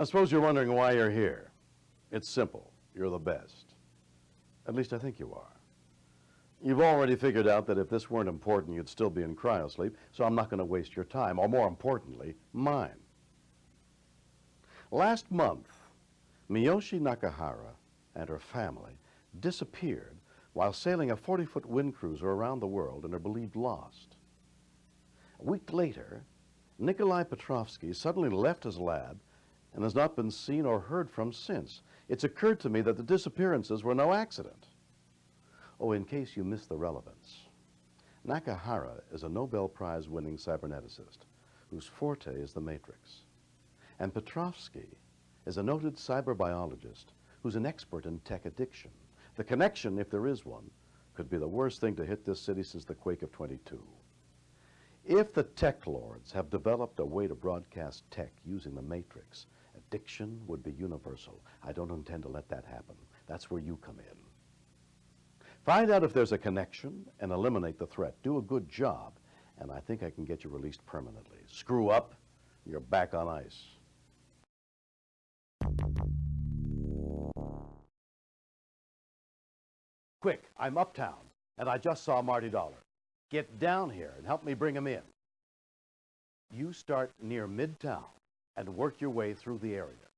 suppose you're wondering why you're here. It's simple. You're the best. At least I think you are. You've already figured out that if this weren't important, you'd still be in cryosleep, so I'm not going to waste your time, or more importantly, mine. Last month, Miyoshi Nakahara and her family disappeared while sailing a 40-foot wind cruiser around the world and are believed lost. A week later, Nikolai Petrovsky suddenly left his lab and has not been seen or heard from since. It's occurred to me that the disappearances were no accident. Oh, in case you missed the relevance, Nakahara is a Nobel Prize-winning cyberneticist whose forte is the matrix. And Petrovsky is a noted cyberbiologist who's an expert in tech addiction. The connection, if there is one, could be the worst thing to hit this city since the quake of '22. If the tech lords have developed a way to broadcast tech using the matrix, addiction would be universal. I don't intend to let that happen. That's where you come in. Find out if there's a connection and eliminate the threat. Do a good job, and I think I can get you released permanently. Screw up, you're back on ice. Quick, I'm uptown, and I just saw Marty Dollar. Get down here and help me bring him in. You start near Midtown and work your way through the area.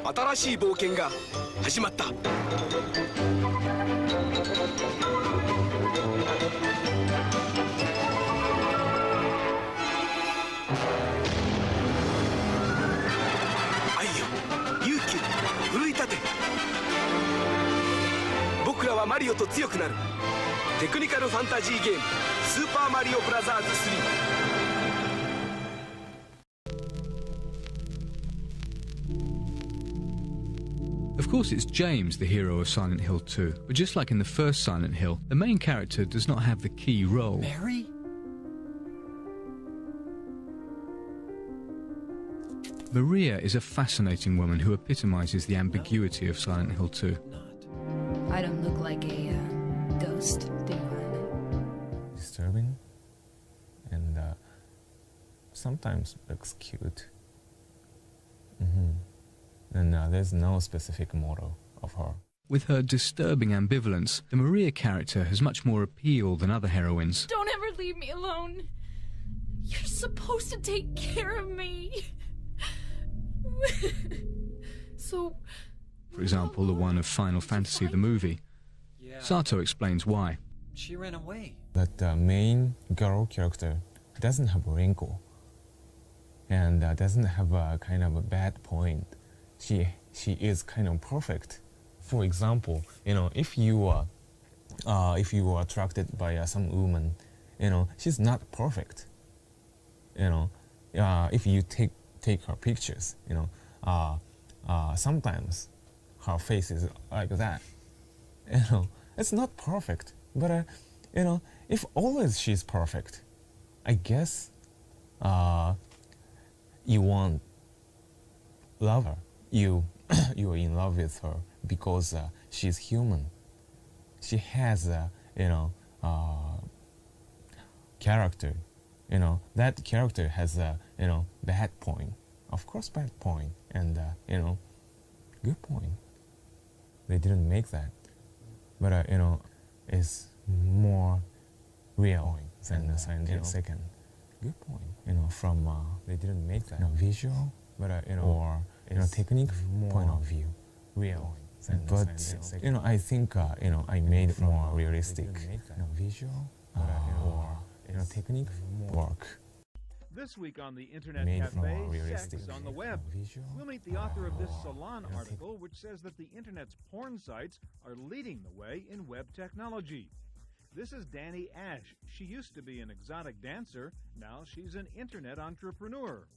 新しい冒険が始まった。愛よ、勇気、奮い立て。僕らはマリオと強くなる。テクニカルファンタジーゲーム「スーパーマリオブラザーズ3」。Of course, it's James, the hero of Silent Hill 2, but just like in the first Silent Hill, the main character does not have the key role. Mary? Maria is a fascinating woman who epitomizes the ambiguity of Silent Hill 2. I don't look like a ghost, do I? Disturbing, and sometimes looks cute. And there's no specific model of her. With her disturbing ambivalence, the Maria character has much more appeal than other heroines. Don't ever leave me alone. You're supposed to take care of me. So... For example, the one of Final Fantasy the movie. Yeah. Sato explains why. She ran away. But the main girl character doesn't have a wrinkle and doesn't have a kind of a bad point. She is kind of perfect. For example, if you are attracted by some woman, she's not perfect. If you take her pictures, sometimes her face is like that. It's not perfect, but if always she's perfect, I guess you won't love her. You are in love with her because she's human. She has character. That character has a bad point. Of course, bad point, and good point. They didn't make that, but it's more real than the second. Good point. From they didn't make that visual, but or technique point of view, real. But I think I made it more realistic. Visual or technique work. This week on the Internet Cafe, Sex on the Web, we'll meet the author of this Salon article which says that the Internet's porn sites are leading the way in web technology. This is Danny Ash. She used to be an exotic dancer. Now she's an Internet entrepreneur.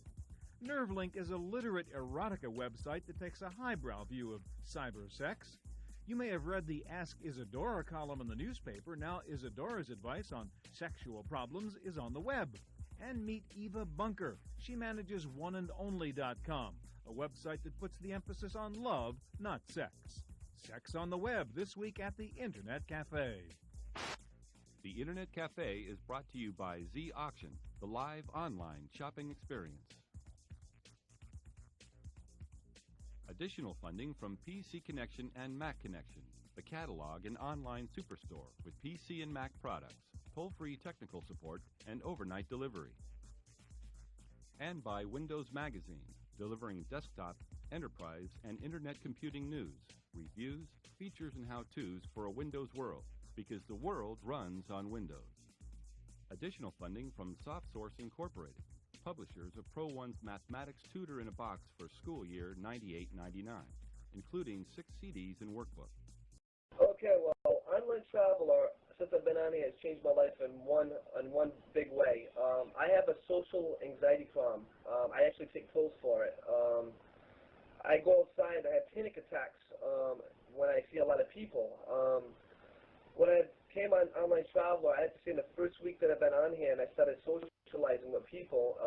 NerveLink is a literate erotica website that takes a highbrow view of cybersex. You may have read the Ask Isadora column in the newspaper. Now Isadora's advice on sexual problems is on the web. And meet Eva Bunker. She manages oneandonly.com, a website that puts the emphasis on love, not sex. Sex on the Web, this week at the Internet Cafe. The Internet Cafe is brought to you by Z Auction, the live online shopping experience. Additional funding from PC Connection and Mac Connection, the catalog and online superstore with PC and Mac products, toll-free technical support, and overnight delivery. And by Windows Magazine, delivering desktop, enterprise, and internet computing news, reviews, features, and how-tos for a Windows world, because the world runs on Windows. Additional funding from SoftSource Incorporated, publishers of Pro1's Mathematics Tutor in a Box for school year 98-99, including 6 CDs and workbooks. Okay, well, Online Traveler, since I've been on here, has changed my life in one big way. I have a social anxiety problem. I actually take pills for it. I go outside, I have panic attacks when I see a lot of people. When I came on Online Traveler, I have to say in the first week that I've been on here and I started socializing with people,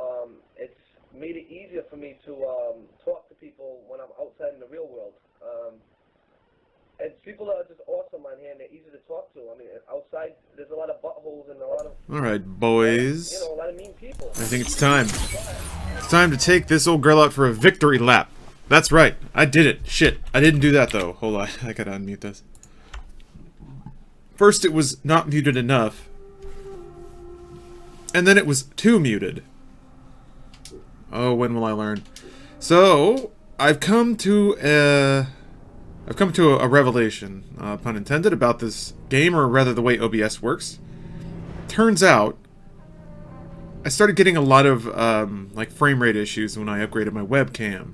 it's made it easier for me to talk to people when I'm outside in the real world. And people are just awesome on here and they're easy to talk to. I mean, outside, there's a lot of buttholes and a lot of... Alright, boys. You know, a lot of mean people. I think it's time. It's time to take this old girl out for a victory lap. That's right. I did it. Shit. I didn't do that, though. Hold on. I gotta unmute this. First, it was not muted enough. And then it was too muted. Oh, when will I learn? So, I've come to a revelation, pun intended, about this game, or rather the way OBS works. Turns out, I started getting a lot of, like, frame rate issues when I upgraded my webcam.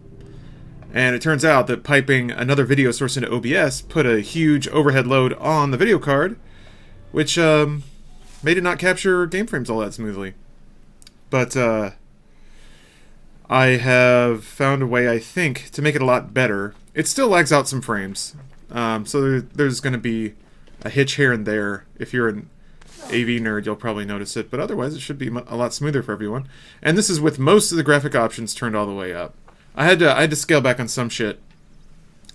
And it turns out that piping another video source into OBS put a huge overhead load on the video card, which, made it not capture game frames all that smoothly. But, I have found a way, I think, to make it a lot better. It still lags out some frames, so there's going to be a hitch here and there. If you're an AV nerd, you'll probably notice it, but otherwise it should be a lot smoother for everyone. And this is with most of the graphic options turned all the way up. I had to scale back on some shit,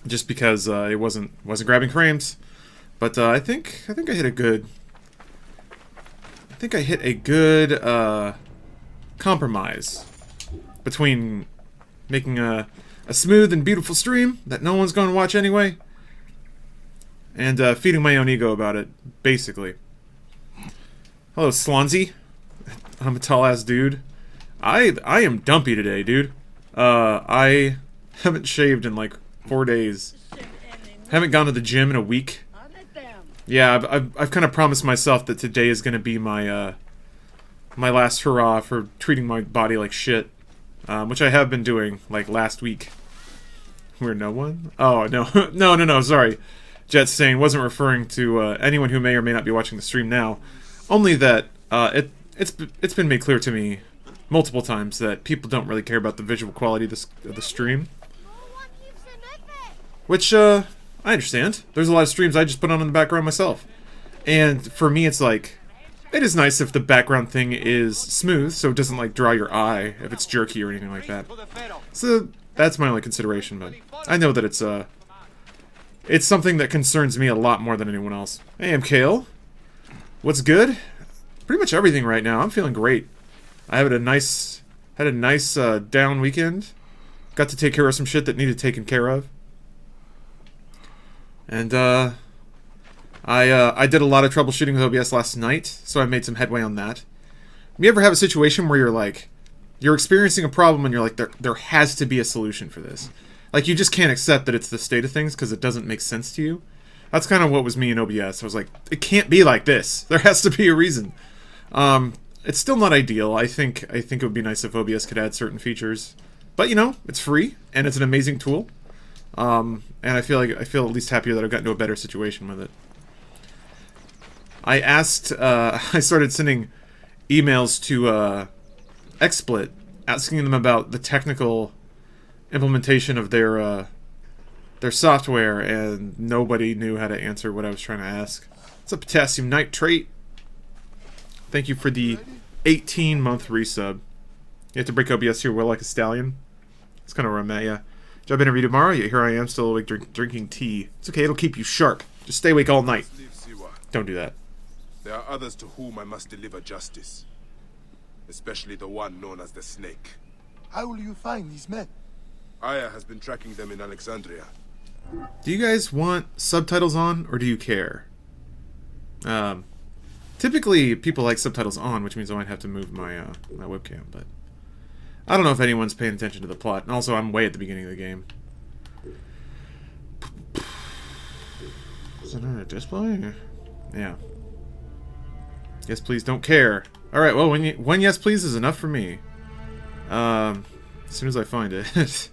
just because it wasn't grabbing frames. But I think I hit a good. I think I hit a good compromise between making a smooth and beautiful stream that no one's going to watch anyway, and feeding my own ego about it, basically. Hello, Slonsy. I'm a tall-ass dude. I am dumpy today, dude. I haven't shaved in like 4 days. Haven't gone to the gym in a week. Yeah, I've kind of promised myself that today is going to be my my last hurrah for treating my body like shit. Which I have been doing, like, last week. We're no one? Oh, no. no, sorry. Jet's saying wasn't referring to anyone who may or may not be watching the stream now. Only that it's been made clear to me multiple times that people don't really care about the visual quality of the stream. Which, I understand. There's a lot of streams I just put on in the background myself. And for me, it's like... It is nice if the background thing is smooth, so it doesn't, like, draw your eye if it's jerky or anything like that. So, that's my only consideration, but I know that it's something that concerns me a lot more than anyone else. Hey, I'm Kale. What's good? Pretty much everything right now. I'm feeling great. I had a nice down weekend. Got to take care of some shit that needed taken care of. And, I did a lot of troubleshooting with OBS last night, so I made some headway on that. You ever have a situation where you're experiencing a problem and you're like, there has to be a solution for this? Like, you just can't accept that it's the state of things because it doesn't make sense to you? That's kind of what was me in OBS. I was like, it can't be like this. There has to be a reason. It's still not ideal. I think it would be nice if OBS could add certain features. But, you know, it's free, and it's an amazing tool. And I feel at least happier that I've gotten to a better situation with it. I started sending emails to XSplit, asking them about the technical implementation of their software, and nobody knew how to answer what I was trying to ask. What's up, potassium nitrate? Thank you for the 18-month resub. You have to break OBS here, well, like a stallion. It's kind of where I'm at, yeah. Job interview tomorrow, yeah, here I am, still awake drinking tea. It's okay, it'll keep you sharp. Just stay awake all night. Don't do that. There are others to whom I must deliver justice. Especially the one known as the Snake. How will you find these men? Aya has been tracking them in Alexandria. Do you guys want subtitles on, or do you care? Typically, people like subtitles on, which means I might have to move my my webcam, but I don't know if anyone's paying attention to the plot. And also, I'm way at the beginning of the game. Is it on a display? Yeah. Yes, please, don't care. Alright, well, when yes, please is enough for me. As soon as I find it.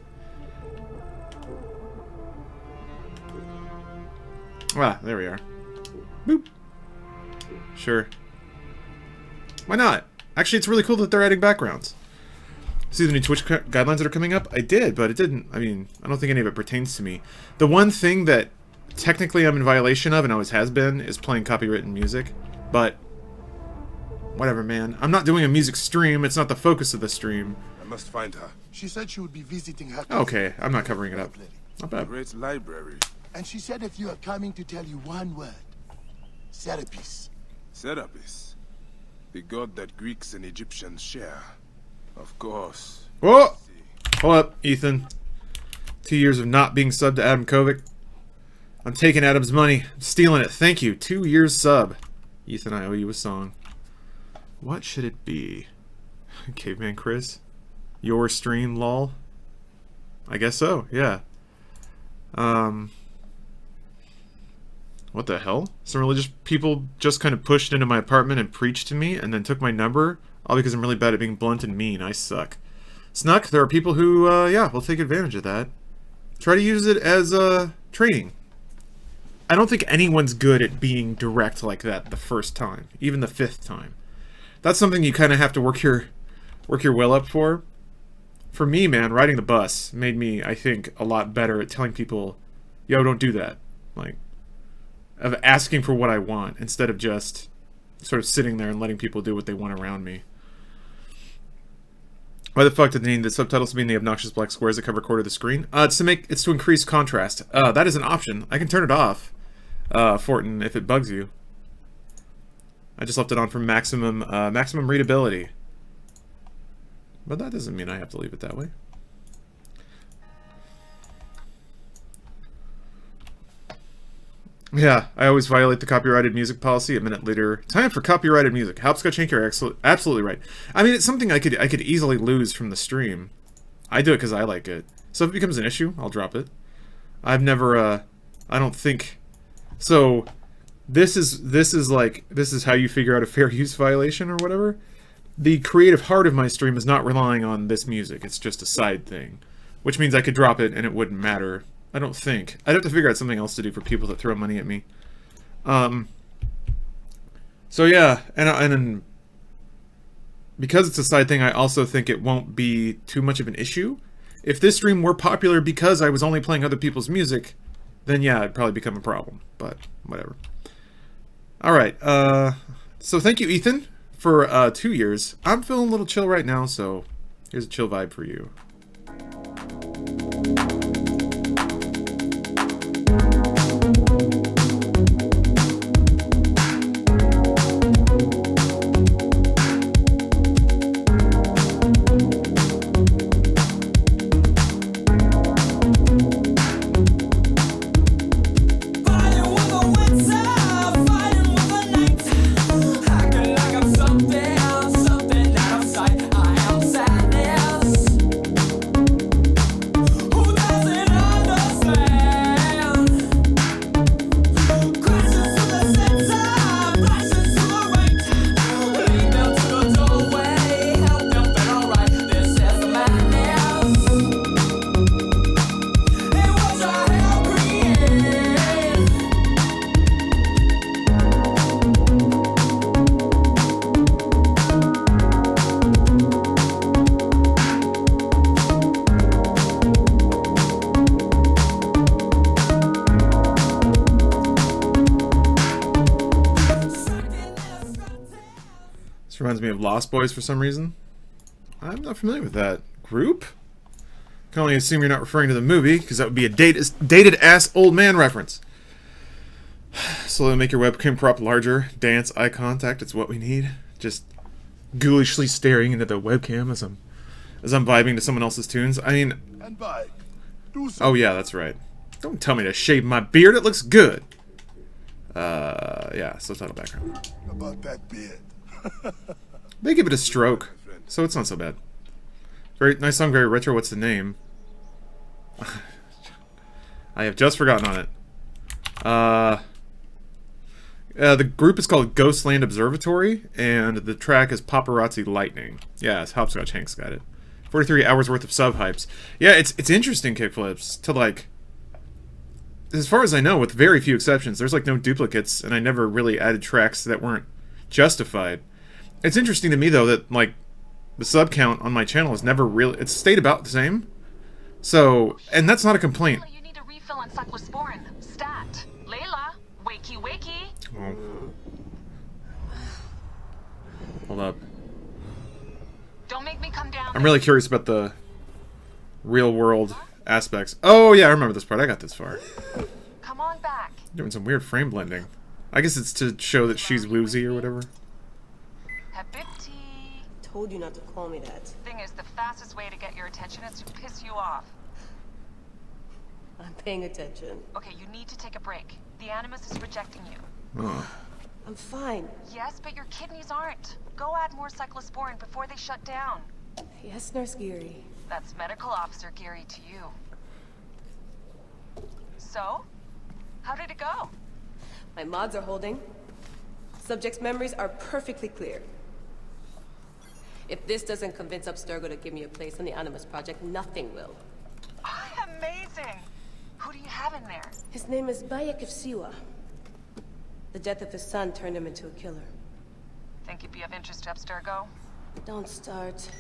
Ah, there we are. Boop. Sure. Why not? Actually, it's really cool that they're adding backgrounds. See the new Twitch guidelines that are coming up? I did, but it didn't. I mean, I don't think any of it pertains to me. The one thing that technically I'm in violation of, and always has been, is playing copywritten music. But whatever, man. I'm not doing a music stream. It's not the focus of the stream. I must find her. She said she would be visiting her. Okay, I'm not covering it up. Not bad. Great library. And she said if you are coming to tell you one word. Serapis. Serapis. The god that Greeks and Egyptians share. Of course. Whoa! Hold up, Ethan. 2 years of not being subbed to Adam Kovic. I'm taking Adam's money. I'm stealing it. Thank you. 2 years sub. Ethan, I owe you a song. What should it be? Caveman Chris? Your stream, lol? I guess so, yeah. What the hell? Some religious people just kind of pushed into my apartment and preached to me and then took my number, all because I'm really bad at being blunt and mean. I suck. Snuck, there are people who, yeah, will take advantage of that. Try to use it as, training. I don't think anyone's good at being direct like that the first time, even the 5th time. That's something you kind of have to work your will up for. For me, man, riding the bus made me, I think, a lot better at telling people, yo, don't do that. Like, of asking for what I want instead of just sort of sitting there and letting people do what they want around me. Why the fuck did they need the subtitles to be in the obnoxious black squares that cover a quarter of the screen? It's to increase contrast. That is an option. I can turn it off, Fortin, if it bugs you. I just left it on for maximum readability. But that doesn't mean I have to leave it that way. Yeah, I always violate the copyrighted music policy. A minute later, time for copyrighted music. Hopscotch Inc. You're absolutely right. I mean, it's something I could easily lose from the stream. I do it because I like it. So if it becomes an issue, I'll drop it. I've never, I don't think... So, this is how you figure out a fair use violation or whatever. The creative heart of my stream is not relying on this music. It's just a side thing. Which means I could drop it and it wouldn't matter. I don't think. I'd have to figure out something else to do for people that throw money at me. So yeah, and because it's a side thing, I also think it won't be too much of an issue. If this stream were popular because I was only playing other people's music, then yeah, it'd probably become a problem. But whatever. Alright, so thank you, Ethan, for 2 years. I'm feeling a little chill right now, so here's a chill vibe for you. Reminds me of Lost Boys for some reason. I'm not familiar with that group. Can only assume you're not referring to the movie, because that would be a dated-ass old man reference. Slowly make your webcam prop larger. Dance, eye contact, it's what we need. Just ghoulishly staring into the webcam as I'm vibing to someone else's tunes. I mean... Oh yeah, that's right. Don't tell me to shave my beard, it looks good! Yeah, subtitle background. About that beard. They give it a stroke, so it's not so bad. Very nice song, very retro. What's the name? I have just forgotten on it. The group is called Ghostland Observatory, and the track is Paparazzi Lightning. Yeah, it's Hopscotch Hanks got it. 43 hours worth of sub-hypes. Yeah, it's interesting, Kickflips, to like... As far as I know, with very few exceptions, there's like no duplicates, and I never really added tracks that weren't justified. It's interesting to me, though, that like the sub count on my channel has never really... It's stayed about the same. So, and that's not a complaint. You need a refill on cyclosporin. Stat. Layla, wakey wakey. Oh. Hold up. Don't make me come down. I'm really curious about the real world aspects. Oh yeah, I remember this part. I got this far. Come on back. Doing some weird frame blending. I guess it's to show that she's woozy or whatever. Habibti. Told you not to call me that. Thing is, the fastest way to get your attention is to piss you off. I'm paying attention. Okay, you need to take a break. The Animus is rejecting you. Oh. I'm fine. Yes, but your kidneys aren't. Go add more cyclosporin before they shut down. Yes, Nurse Geary. That's Medical Officer Geary to you. So? How did it go? My mods are holding. Subject's memories are perfectly clear. If this doesn't convince Abstergo to give me a place on the Animus Project, nothing will. Amazing! Who do you have in there? His name is Bayek of Siwa. The death of his son turned him into a killer. Think you'd be of interest to Abstergo? Don't start.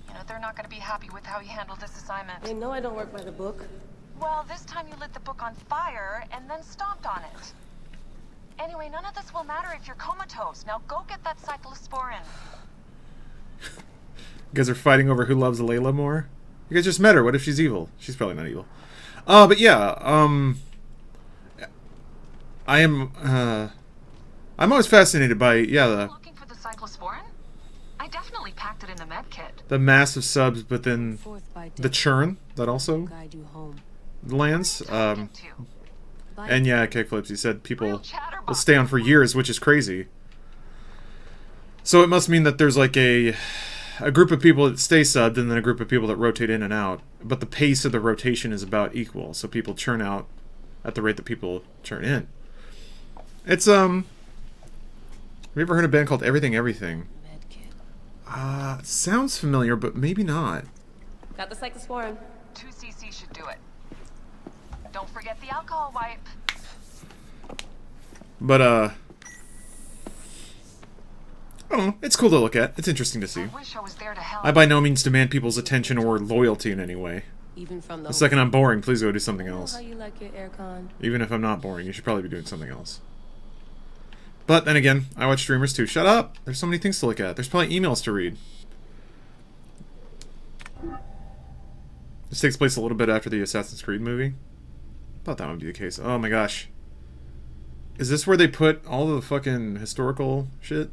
You know, they're not going to be happy with how you handled this assignment. They know I don't work by the book. Well, this time you lit the book on fire and then stomped on it. Anyway, none of this will matter if you're comatose. Now go get that cyclosporin. You guys are fighting over who loves Layla more? You guys just met her. What if she's evil? She's probably not evil. But yeah, I'm always fascinated by, Looking for the cyclosporin? I definitely packed it in the med kit. the massive subs, but then the churn that also lands. And yeah, Kickflips, he said people will stay on for years, which is crazy. So it must mean that there's like a group of people that stay subbed and then a group of people that rotate in and out. But the pace of the rotation is about equal, so people churn out at the rate that people churn in. It's, have you ever heard of a band called Everything Everything? Sounds familiar, but maybe not. Got the cyclosporin. 2 cc should do it. Don't forget the alcohol wipe. But, oh, it's cool to look at. It's interesting to see. I wish I was there to help. I by no means demand people's attention or loyalty in any way. Even from The second I'm boring, please go do something else. How you like your aircon? Even if I'm not boring, you should probably be doing something else. But then again, I watch streamers too. Shut up! There's so many things to look at. There's probably emails to read. This takes place a little bit after the Assassin's Creed movie. Thought that would be the case. Oh my gosh. Is this where they put all the fucking historical shit?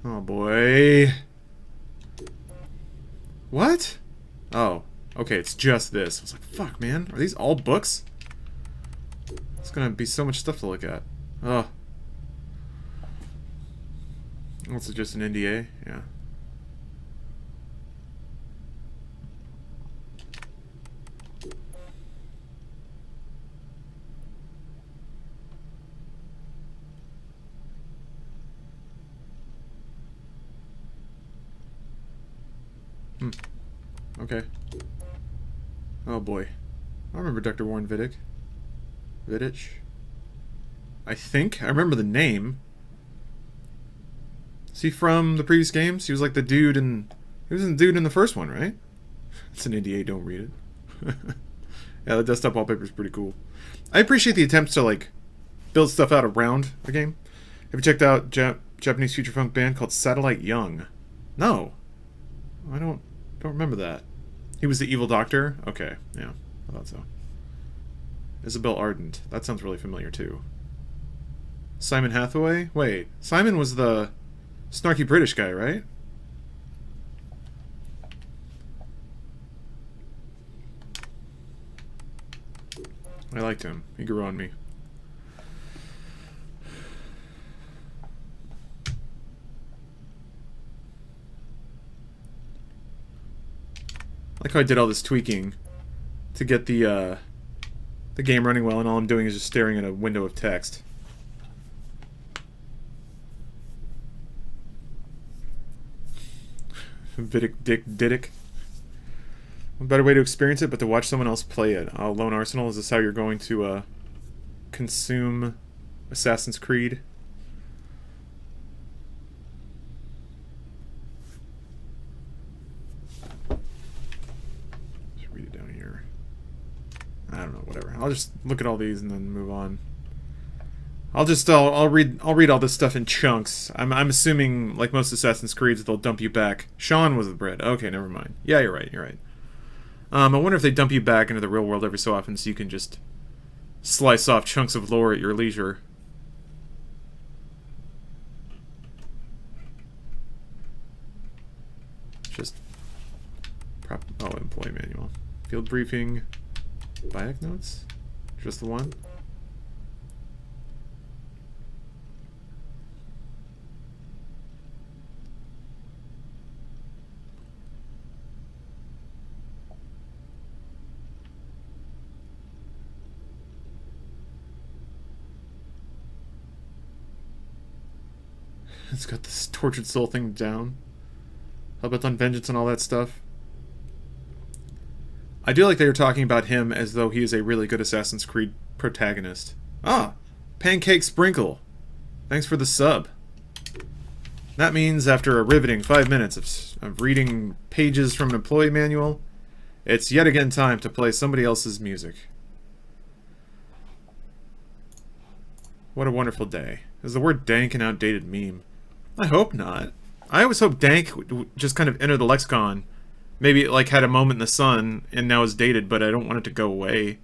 Oh boy. What? Oh. Okay, it's just this. I was like, fuck, man. Are these all books? It's gonna be so much stuff to look at. Oh. What's it, just an NDA? Yeah. Okay. Oh boy. I remember Dr. Warren Vidic. I think. I remember the name. Is he from the previous games? He was like the dude in... He was the dude in the first one, right? It's an NDA, don't read it. Yeah, the desktop wallpaper is pretty cool. I appreciate the attempts to, like, build stuff out around the game. Have you checked out Japanese future funk band called Satellite Young? No. I don't remember that. He was the evil doctor? Okay, yeah. I thought so. Isabel Ardent. That sounds really familiar, too. Simon Hathaway? Wait, Simon was the snarky British guy, right? I liked him. He grew on me. I like how I did all this tweaking to get the game running well, and all I'm doing is just staring at a window of text. Dick. What better way to experience it but to watch someone else play it? Lone Arsenal, is this how you're going to consume Assassin's Creed? Just read it down here. I don't know, whatever. I'll just look at all these and then move on. I'll read all this stuff in chunks. I'm assuming, like most Assassin's Creeds, they'll dump you back. Sean was the Brit. Okay, never mind. Yeah, you're right. I wonder if they dump you back into the real world every so often so you can just slice off chunks of lore at your leisure. Employee manual. Field briefing. Bayek notes? Just the one? It's got this tortured soul thing down. How about on vengeance and all that stuff? I do like they were talking about him as though he is a really good Assassin's Creed protagonist. Ah! Pancake Sprinkle! Thanks for the sub. That means after a riveting 5 minutes of reading pages from an employee manual, it's yet again time to play somebody else's music. What a wonderful day. Is the word dank an outdated meme? I hope not. I always hope dank would just kind of enter the lexicon. Maybe it like had a moment in the sun and now is dated, but I don't want it to go away.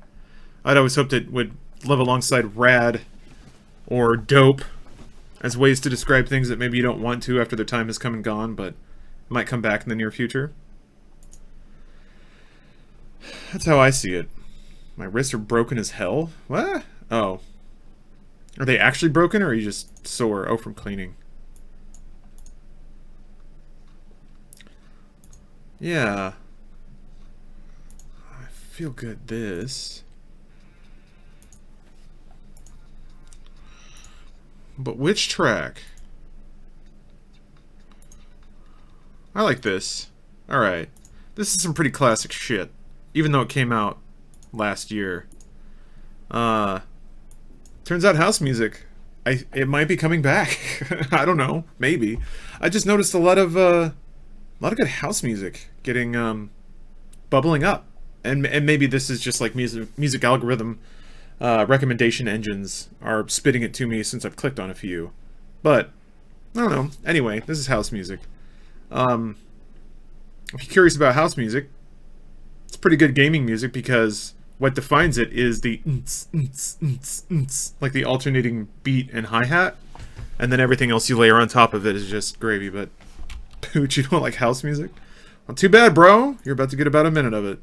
I'd always hoped it would live alongside rad or dope as ways to describe things that maybe you don't want to after their time has come and gone, but might come back in the near future. That's how I see it. My wrists are broken as hell? What? Oh. Are they actually broken, or are you just sore? Oh, from cleaning. Yeah. I feel good this. But which track? I like this. Alright. This is some pretty classic shit. Even though it came out last year. Turns out house music. It might be coming back. I don't know. Maybe. I just noticed a lot of good house music getting bubbling up, and maybe this is just like music algorithm recommendation engines are spitting it to me since I've clicked on a few, but I don't know. Anyway, this is house music. If you're curious about house music, it's pretty good gaming music because what defines it is the like the alternating beat and hi-hat, and then everything else you layer on top of it is just gravy. But Pooch, you don't like house music? Well, too bad, bro. You're about to get about a minute of it.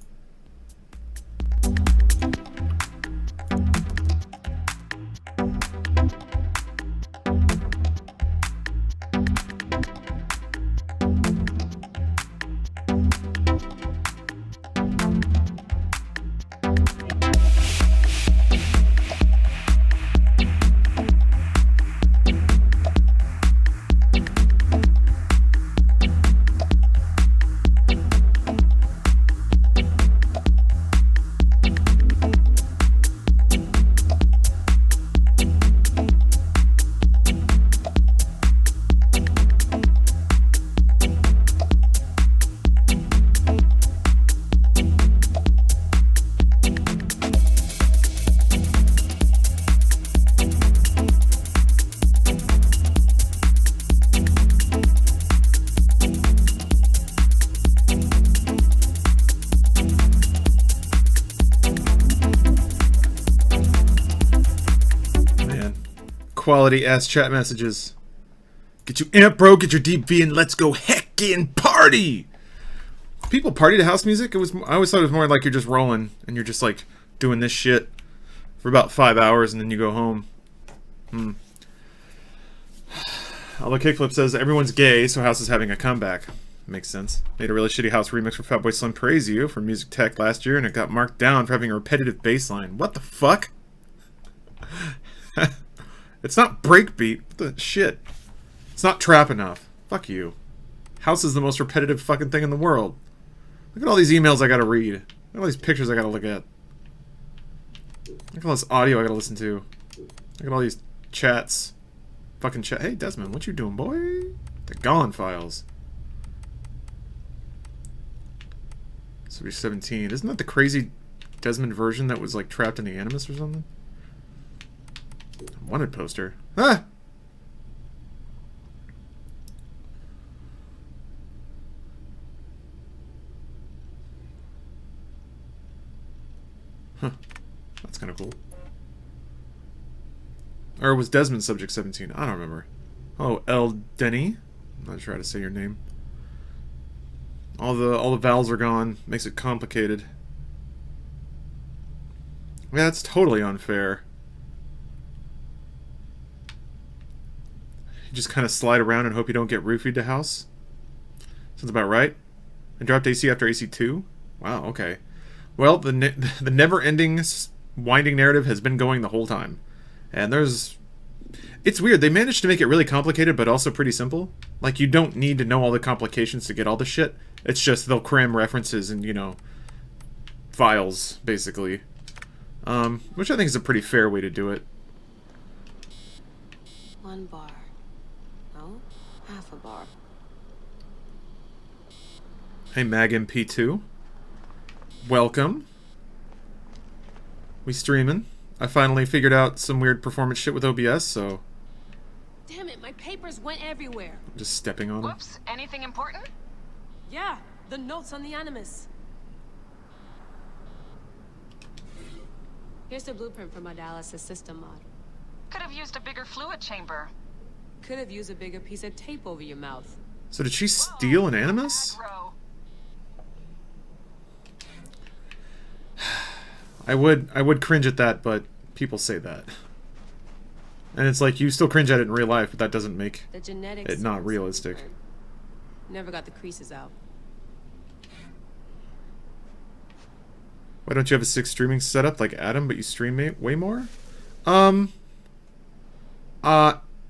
quality ass chat messages. Get you amp, bro. Get your deep V and let's go heckin' party. People party to house music? I always thought it was more like you're just rolling and you're just like doing this shit for about 5 hours and then you go home. Although Kickflip says everyone's gay, so House is having a comeback. Makes sense. Made a really shitty House remix for Fatboy Slim Praise You for Music Tech last year, and it got marked down for having a repetitive bass line. What the fuck? It's not breakbeat. What the shit? It's not trap enough. Fuck you. House is the most repetitive fucking thing in the world. Look at all these emails I gotta read. Look at all these pictures I gotta look at. Look at all this audio I gotta listen to. Look at all these chats. Fucking chat. Hey, Desmond, what you doing, boy? The Gone Files. So we're 17. Isn't that the crazy Desmond version that was like trapped in the Animus or something? Wanted poster. Ah! Huh. That's kind of cool. Or was Desmond subject 17? I don't remember. Oh, El Denny. I'm not sure how to say your name. All the vowels are gone. Makes it complicated. Yeah, that's totally unfair. You just kind of slide around and hope you don't get roofied to house? Sounds about right. And dropped AC after AC2? Wow, okay. Well, the never-ending, winding narrative has been going the whole time. And there's... It's weird. They managed to make it really complicated, but also pretty simple. Like, you don't need to know all the complications to get all the shit. It's just they'll cram references and, you know, files, basically. Which I think is a pretty fair way to do it. 1 bar. No, half a bar. Hey, MagMP2. Welcome. We streaming. I finally figured out some weird performance shit with OBS, so... Damn it, my papers went everywhere. I'm just stepping on them. Whoops, anything important? Yeah, the notes on the Animus. Here's the blueprint for my dialysis system mod. Could have used a bigger fluid chamber. Could have used a bigger piece of tape over your mouth. So did she steal an Animus? I would cringe at that, but people say that. And it's like, you still cringe at it in real life, but that doesn't make it not realistic. Never got the creases out. Why don't you have a 6 streaming setup like Adam, but you stream way more? Adam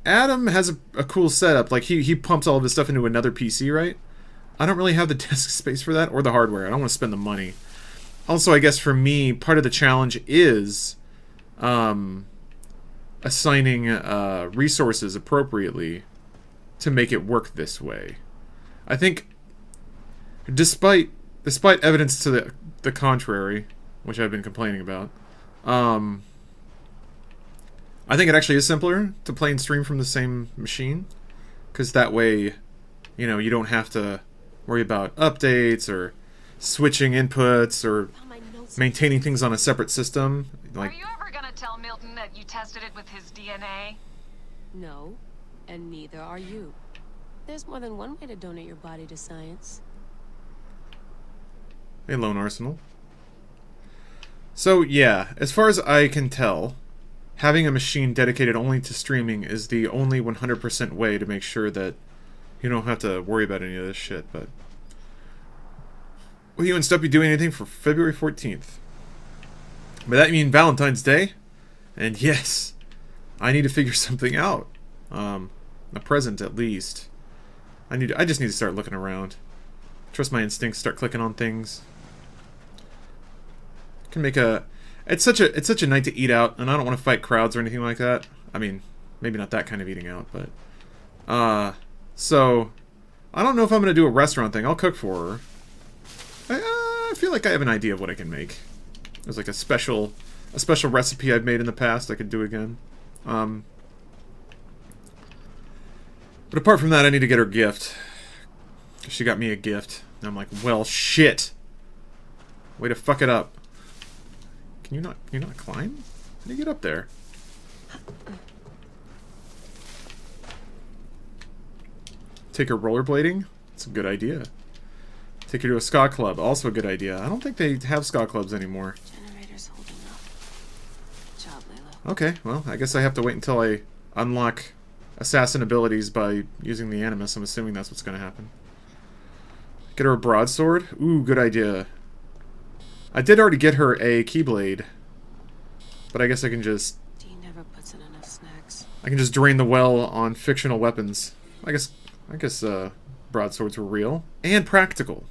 has a cool setup. Like, he pumps all of his stuff into another PC, right? I don't really have the disk space for that, or the hardware. I don't want to spend the money. Also, I guess for me, part of the challenge is assigning resources appropriately to make it work this way. I think, despite evidence to the contrary, which I've been complaining about, I think it actually is simpler to play and stream from the same machine, because that way, you know, you don't have to worry about updates or switching inputs or maintaining things on a separate system. Like, are you ever gonna tell Milton that you tested it with his DNA? No, and neither are you. There's more than one way to donate your body to science. Hey, Lone Arsenal. So, yeah, as far as I can tell, having a machine dedicated only to streaming is the only 100% way to make sure that you don't have to worry about any of this shit, but... Will you and Stumpy do anything for February 14th? By that you mean Valentine's Day? And yes, I need to figure something out. A present, at least. I just need to start looking around. Trust my instincts, start clicking on things. Can make a... It's such a night to eat out, and I don't want to fight crowds or anything like that. I mean, maybe not that kind of eating out, but... So... I don't know if I'm going to do a restaurant thing. I'll cook for her. I feel like I have an idea of what I can make. There's like a special recipe I've made in the past I could do again. But apart from that, I need to get her a gift. She got me a gift. And I'm like, well, shit. Way to fuck it up. Can you not climb? How do you get up there? Take her rollerblading? That's a good idea. Take her to a ska club. Also a good idea. I don't think they have ska clubs anymore. Generator's holding up. Good job, Layla. Okay, well, I guess I have to wait until I unlock assassin abilities by using the Animus. I'm assuming that's what's going to happen. Get her a broadsword? Ooh, good idea. I did already get her a keyblade. But I guess I can just... Dee never puts in enough snacks. I can just drain the well on fictional weapons. I guess broadswords were real. And practical.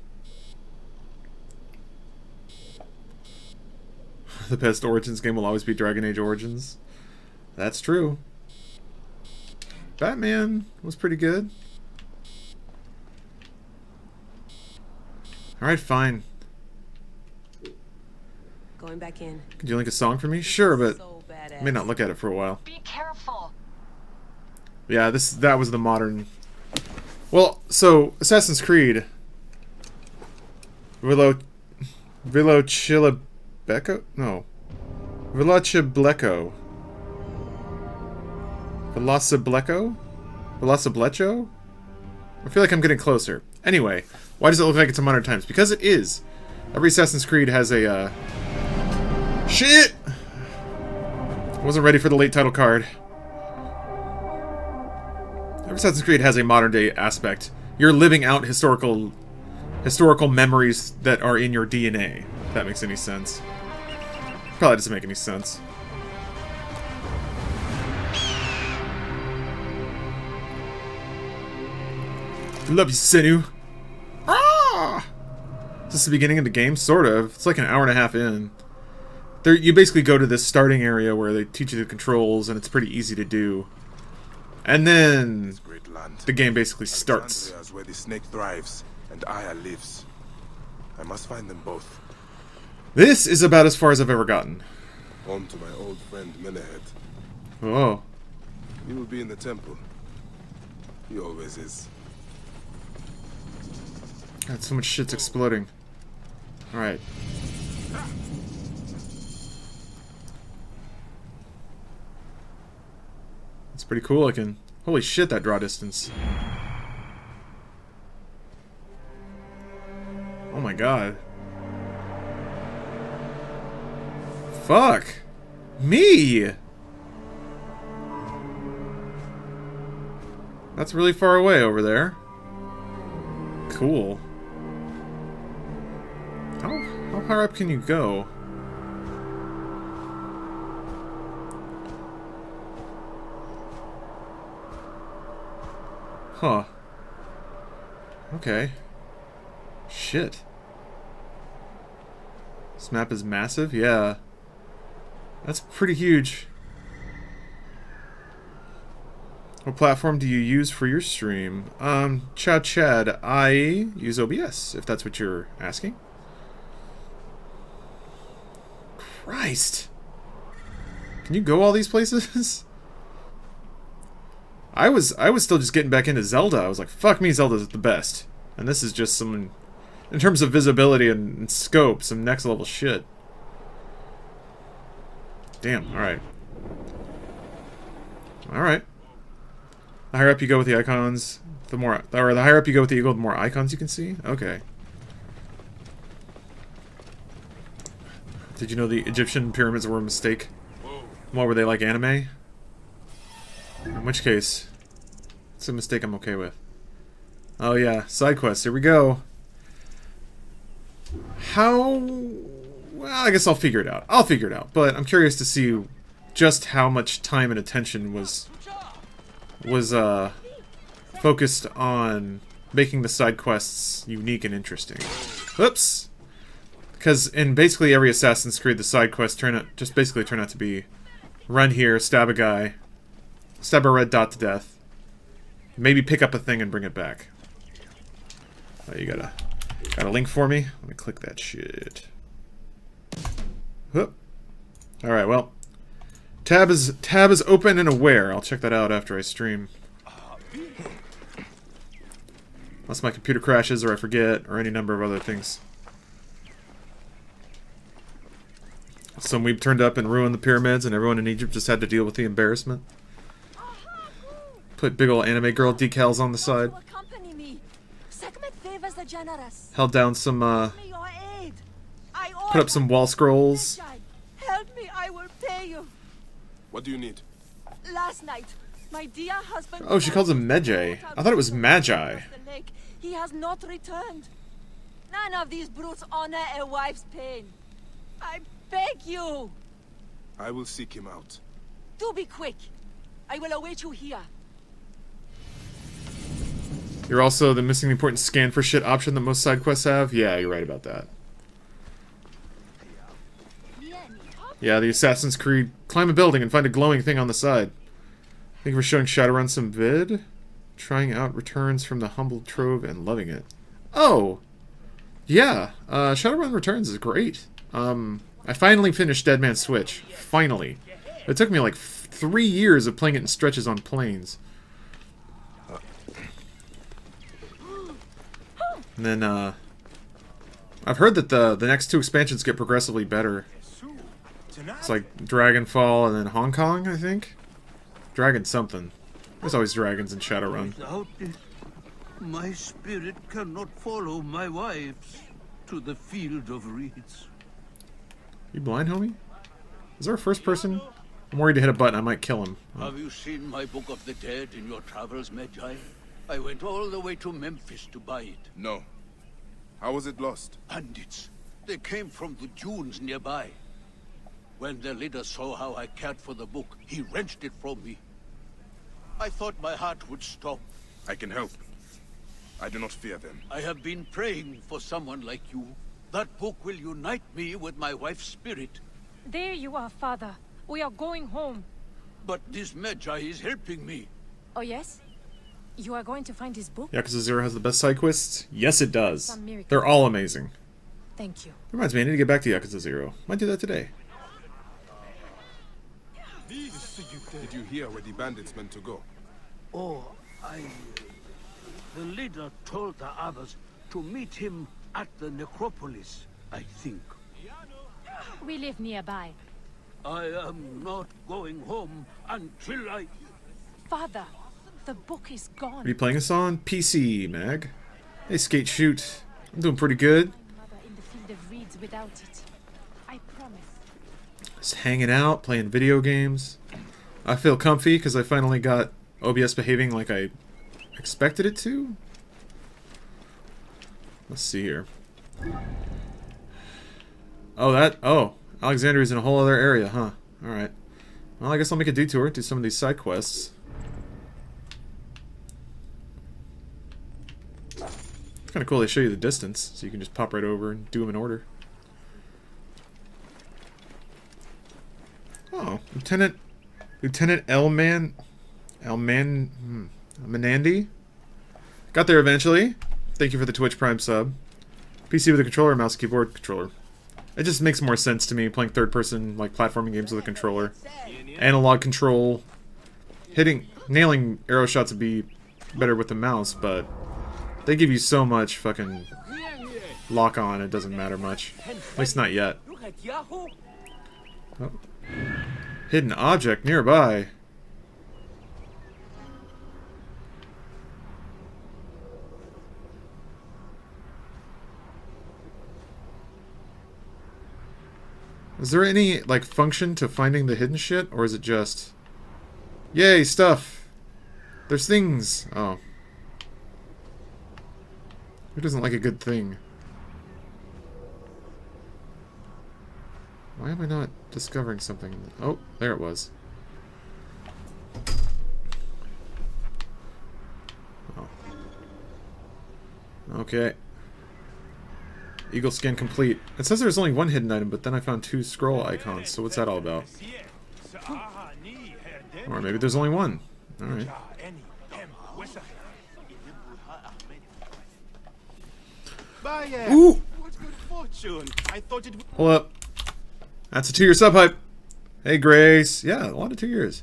The best Origins game will always be Dragon Age Origins. That's true. Batman was pretty good. Alright, fine. Going back in. Could you link a song for me? Sure, but I may not look at it for a while. Be careful. Yeah, that was the modern... Well, so, Assassin's Creed... Velocibleco? No. Velocibleco. Velocibleco? I feel like I'm getting closer. Anyway, why does it look like it's a modern times? Because it is. Every Assassin's Creed has a, Shit! I wasn't ready for the late title card. Every Assassin's Creed has a modern day aspect. You're living out historical memories that are in your DNA. If that makes any sense. Probably doesn't make any sense. I love you, Senu. Ah! Is this the beginning of the game? Sort of. It's like an hour and a half in. You basically go to this starting area where they teach you the controls, and it's pretty easy to do. And then the game basically starts. Alexandria is where the snake thrives, and Aya lives. I must find them both. This is about as far as I've ever gotten. Home to my old friend Menehet. Oh. He will be in the temple. He always is. God, so much shit's exploding. Alright. It's pretty cool looking. Holy shit, that draw distance. Oh my god. Fuck! Me! That's really far away over there. Cool. How high up can you go? Huh. Okay. Shit. This map is massive? Yeah. That's pretty huge. What platform do you use for your stream? Chad, I use OBS, if that's what you're asking. Christ. Can you go all these places? I was still just getting back into Zelda. I was like, fuck me, Zelda's the best. And this is just some, in terms of visibility and scope, some next level shit. Damn, alright. Alright. The higher up you go with the icons, the higher up you go with the eagle, the more icons you can see? Okay. Did you know the Egyptian pyramids were a mistake? What, were they like anime? In which case, it's a mistake I'm okay with. Oh yeah, side quests, here we go. How... Well, I guess I'll figure it out. But I'm curious to see just how much time and attention was focused on making the side quests unique and interesting. Oops! Because in basically every Assassin's Creed, the side quests just basically turn out to be run here, stab a guy, stab a red dot to death, maybe pick up a thing and bring it back. Oh, you got a link for me? Let me click that shit. Whoop. Alright, well. Tab is open and aware. I'll check that out after I stream. Unless my computer crashes or I forget, or any number of other things. Some weeb turned up and ruined the pyramids, and everyone in Egypt just had to deal with the embarrassment. Put big ol' anime girl decals on the side. held down some, put up some wall scrolls. Help me, I will pay you. What do you need? Last night, my dear husband... Oh, she calls him Magi. I thought it was Magi. He has not returned. None of these brutes honor a wife's pain. I beg you. I will seek him out. Do be quick. I will await you here. You're also the missing important scan for shit option that most side quests have? Yeah, you're right about that. Yeah, the Assassin's Creed climb a building and find a glowing thing on the side. Thank you for showing Shadowrun some vid. Trying out Returns from the Humble Trove and loving it. Oh! Yeah, Shadowrun Returns is great. I finally finished Dead Man's Switch. Finally. It took me like 3 years of playing it in stretches on planes. And then, I've heard that the next 2 expansions get progressively better. It's like Dragonfall and then Hong Kong, I think? Dragon something. There's always dragons in Shadowrun. Without it, my spirit cannot follow my wives to the field of reeds. You blind, homie? Is there a first person? I'm worried to hit a button, I might kill him. Oh. Have you seen my Book of the Dead in your travels, Magi? I went all the way to Memphis to buy it. No. How was it lost? Bandits. They came from the dunes nearby. When their leader saw how I cared for the book, he wrenched it from me. I thought my heart would stop. I can help. I do not fear them. I have been praying for someone like you. That book will unite me with my wife's spirit. There you are, Father. We are going home. But this Magi is helping me. Oh, yes? You are going to find his book? Yakuza 0 has the best side quests? Yes, it does. They're all amazing. Thank you. Reminds me, I need to get back to Yakuza 0. Might do that today. Did you hear where the bandits meant to go? Oh, the leader told the others to meet him at the necropolis, I think. We live nearby. I am not going home until I... Father, the book is gone. What are you playing us on? PC, Mag. Hey, Skate Shoot. I'm doing pretty good. My mother in the field of reeds without it. I promise. Just hanging out, playing video games. I feel comfy because I finally got OBS behaving like I expected it to. Let's see here. Oh, Alexandria's in a whole other area, huh? Alright. Well, I guess I'll make a detour, do some of these side quests. It's kind of cool they show you the distance, so you can just pop right over and do them in order. Oh, Lieutenant Menandy? Got there eventually. Thank you for the Twitch Prime sub. PC with a controller, mouse, keyboard, controller. It just makes more sense to me playing third-person, like, platforming games with a controller. Analog control. Nailing arrow shots would be better with the mouse, but they give you so much fucking lock-on, it doesn't matter much. At least not yet. Oh. Hidden object nearby. Is there any, like, function to finding the hidden shit, or is it just... Yay, stuff! There's things! Oh. Who doesn't like a good thing? Why am I not discovering something? Oh, there it was. Oh. Okay. Eagle scan complete. It says there's only one hidden item, but then I found 2 scroll icons, so what's that all about? Or maybe there's only one. Alright. Ooh! Hold up. That's a 2-year sub hype. Hey, Grace. Yeah, a lot of 2 years.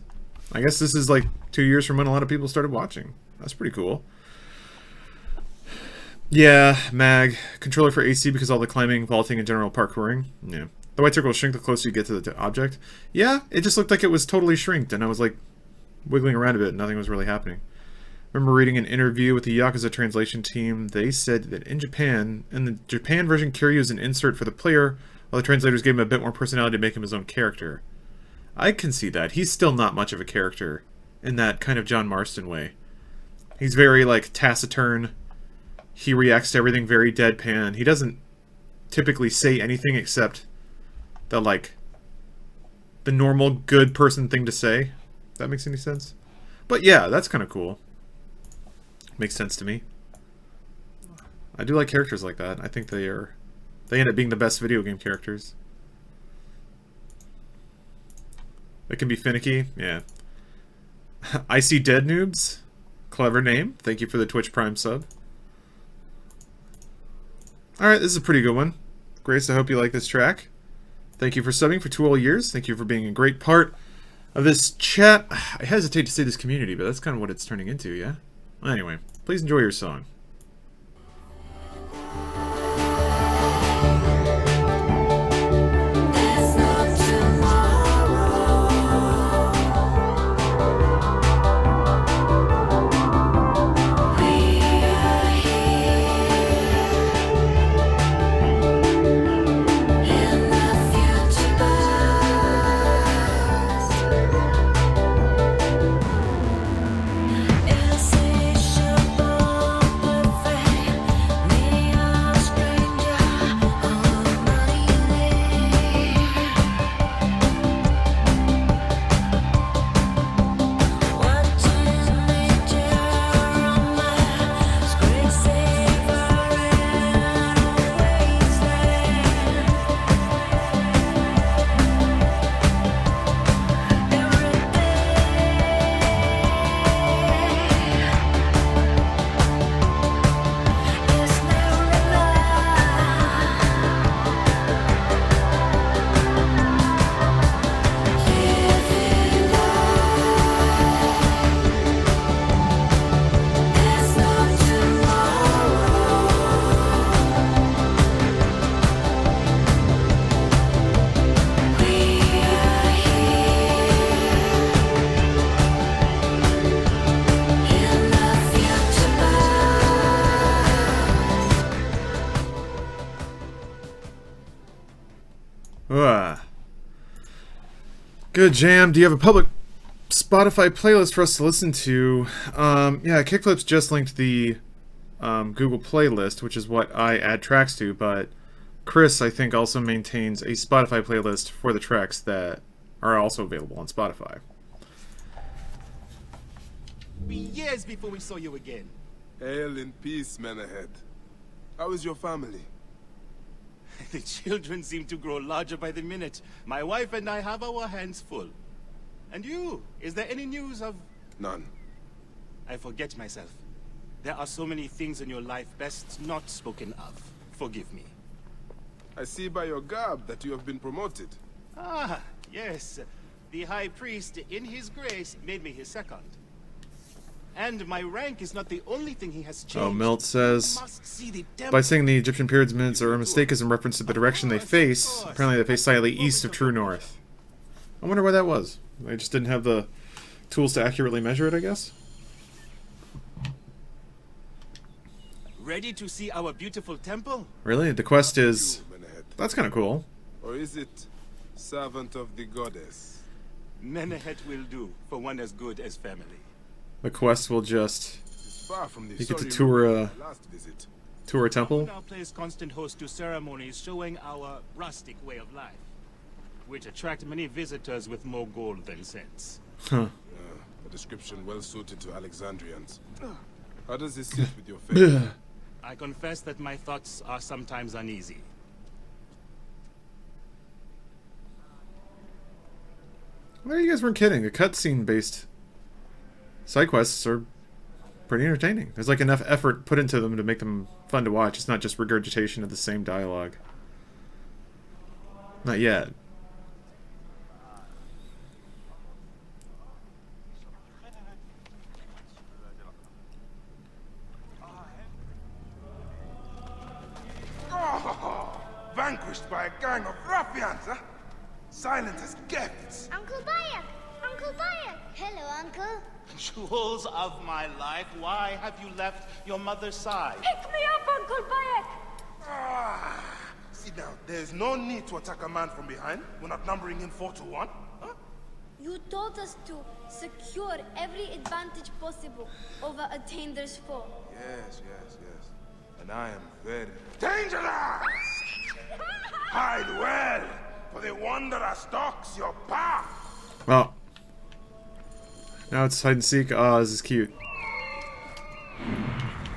I guess this is like 2 years from when a lot of people started watching. That's pretty cool. Yeah, Mag. Controller for AC because all the climbing, vaulting, and general parkouring. Yeah. The white circle will shrink the closer you get to the object. Yeah, it just looked like it was totally shrinked, and I was like wiggling around a bit and nothing was really happening. remember reading an interview with the Yakuza translation team. They said that in the Japan version, Kiryu is an insert for the player, while the translators gave him a bit more personality to make him his own character. I can see that. He's still not much of a character in that kind of John Marston way. He's very, like, taciturn. He reacts to everything very deadpan. He doesn't typically say anything except the, like, the normal good person thing to say. If that makes any sense? But yeah, that's kind of cool. Makes sense to me. I do like characters like that. I think they end up being the best video game characters. They can be finicky, yeah. I See Dead Noobs. Clever name. Thank you for the Twitch Prime sub. Alright, this is a pretty good one. Grace, I hope you like this track. Thank you for subbing for 2 whole years. Thank you for being a great part of this chat. I hesitate to say this community, but that's kind of what it's turning into, yeah? Well, anyway, please enjoy your song. Good jam. Do you have a public Spotify playlist for us to listen to? Yeah, Kickflip's just linked the Google playlist, which is what I add tracks to, but Chris, I think, also maintains a Spotify playlist for the tracks that are also available on Spotify. Be years before we saw you again. Hail in peace, man ahead. How is your family? The children seem to grow larger by the minute. My wife and I have our hands full. And you? Is there any news of... None. I forget myself. There are so many things in your life best not spoken of. Forgive me. I see by your garb that you have been promoted. Ah, yes. The High Priest, in his grace, made me his second. And my rank is not the only thing he has changed. Oh, Milt says, by saying the Egyptian pyramids are a mistake is in reference to the direction they face. Apparently they face slightly east of true north. I wonder why that was. They just didn't have the tools to accurately measure it, I guess? Ready to see our beautiful temple? Really? The quest is... That's kind of cool. Or is it servant of the goddess? Menehet will do for one as good as family. The quest will just... Far from the you get to tour a temple? Now plays constant host to ceremonies showing our rustic way of life, which attract many visitors with more gold than sense. Huh. A description well suited to Alexandrians. How does this sit with your faith? I confess that my thoughts are sometimes uneasy. Well, you guys weren't kidding. The cutscene based side quests are pretty entertaining. There's like enough effort put into them to make them fun to watch. It's not just regurgitation of the same dialogue. Not yet. Oh, vanquished by a gang of ruffians, huh? Silent as gifts. Uncle Bayek, Uncle Bayek! Hello, Uncle. Jewels of my life, why have you left your mother's side? Pick me up, Uncle Bayek! Sit down. There's no need to attack a man from behind. We're not numbering him 4-1. Huh? You told us to secure every advantage possible over a dangerous foe. Yes. And I am very dangerous! Hide well, for the wanderer stalks your path. Well, now it's hide and seek. Oh, this is cute.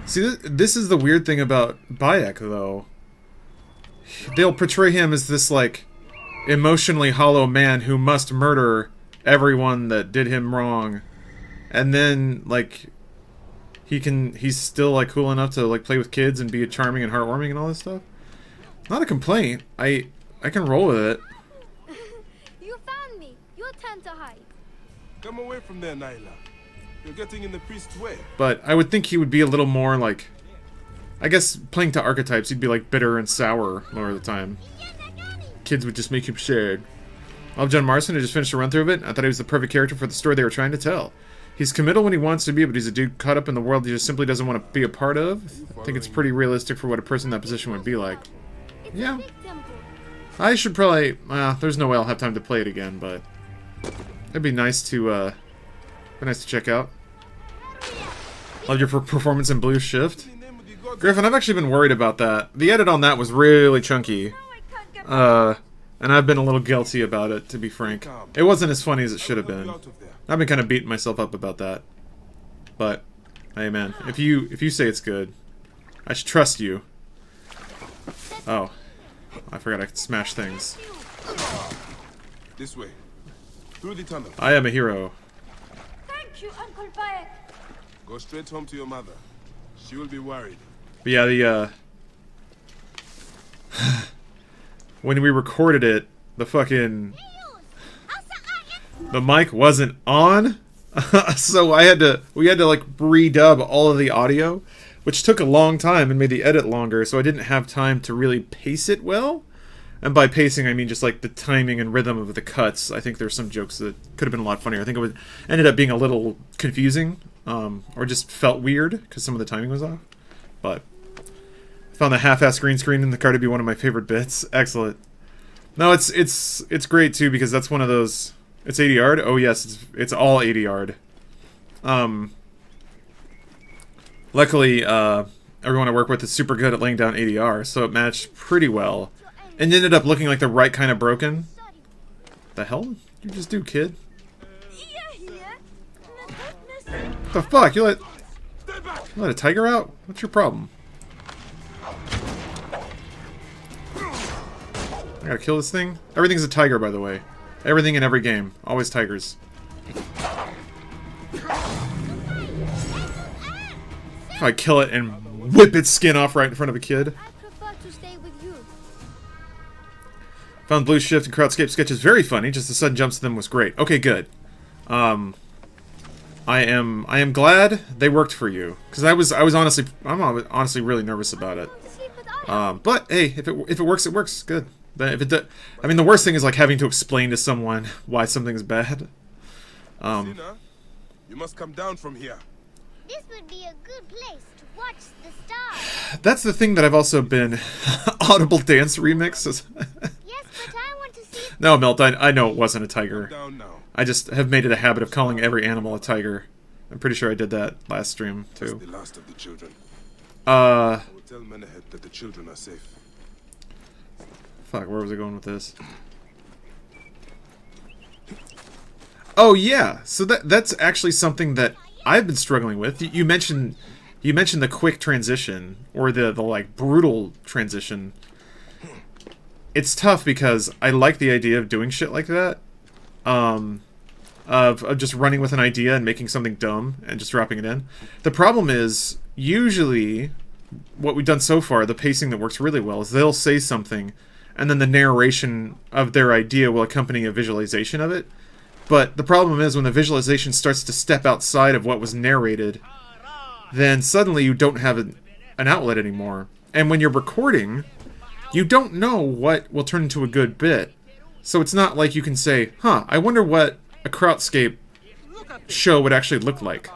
See, this is the weird thing about Bayek, though. They'll portray him as this, like, emotionally hollow man who must murder everyone that did him wrong. And then, like, he's still, like, cool enough to, like, play with kids and be charming and heartwarming and all this stuff. Not a complaint. I can roll with it. You found me. Your turn to hide. Come away from there, Nyla. You're getting in the priest's way. But I would think he would be a little more, like... I guess, playing to archetypes, he'd be, like, bitter and sour more of the time. Kids would just make him sad. I love John Marston. I just finished a run-through of it. I thought he was the perfect character for the story they were trying to tell. He's committal when he wants to be, but he's a dude caught up in the world he just simply doesn't want to be a part of. I think it's pretty realistic for what a person in that position would be like. Yeah. I should probably... there's no way I'll have time to play it again, but... It'd be nice to, check out. Love your performance in Blue Shift. Griffin, I've actually been worried about that. The edit on that was really chunky. And I've been a little guilty about it, to be frank. It wasn't as funny as it should have been. I've been kind of beating myself up about that. But, hey man, if you say it's good, I should trust you. Oh. I forgot I could smash things. This way. Through the tunnel. I am a hero. Thank you, Uncle Bayek. Go straight home to your mother. She will be worried. But yeah, the, when we recorded it, the mic wasn't on, so we had to, like, redub all of the audio, which took a long time and made the edit longer, so I didn't have time to really pace it well. And by pacing, I mean just, like, the timing and rhythm of the cuts. I think there's some jokes that could have been a lot funnier. I think it ended up being a little confusing, or just felt weird, because some of the timing was off. But I found the half-ass green screen in the car to be one of my favorite bits. Excellent. No, it's great too, because that's one of those. It's 80 yard. Oh yes, it's all 80 yard. Luckily, everyone I work with is super good at laying down ADR, so it matched pretty well, and ended up looking like the right kind of broken. The hell did you just do, kid? What the fuck? You let a tiger out? What's your problem? I gotta kill this thing? Everything's a tiger, by the way. Everything in every game. Always tigers. I kill it and whip its skin off right in front of a kid. Found Blue Shift and Crowdscape sketches very funny. Just the sudden jumps to them was great. Okay, good. I am glad they worked for you, because I'm honestly really nervous about it. But hey, if it works, it works. Good. If it I mean, the worst thing is like having to explain to someone why something's bad. Sina, you must come down from here. This would be a good place to watch the stars. That's the thing that I've also been audible dance remixes. Yes, but I want to see. No, Melt, I know it wasn't a tiger. Down now. I just have made it a habit of calling every animal a tiger. I'm pretty sure I did that last stream too. That's the last of the children. I will tell Menehet that the children are safe. Fuck, where was I going with this? Oh yeah, so that's actually something that I've been struggling with. You mentioned the quick transition, or the like brutal transition. It's tough because I like the idea of doing shit like that. Of just running with an idea and making something dumb and just dropping it in. The problem is, usually, what we've done so far, the pacing that works really well, is they'll say something, and then the narration of their idea will accompany a visualization of it. But the problem is, when the visualization starts to step outside of what was narrated, then suddenly you don't have an outlet anymore. And when you're recording, you don't know what will turn into a good bit. So it's not like you can say, huh, I wonder what a Krautscape show would actually look like.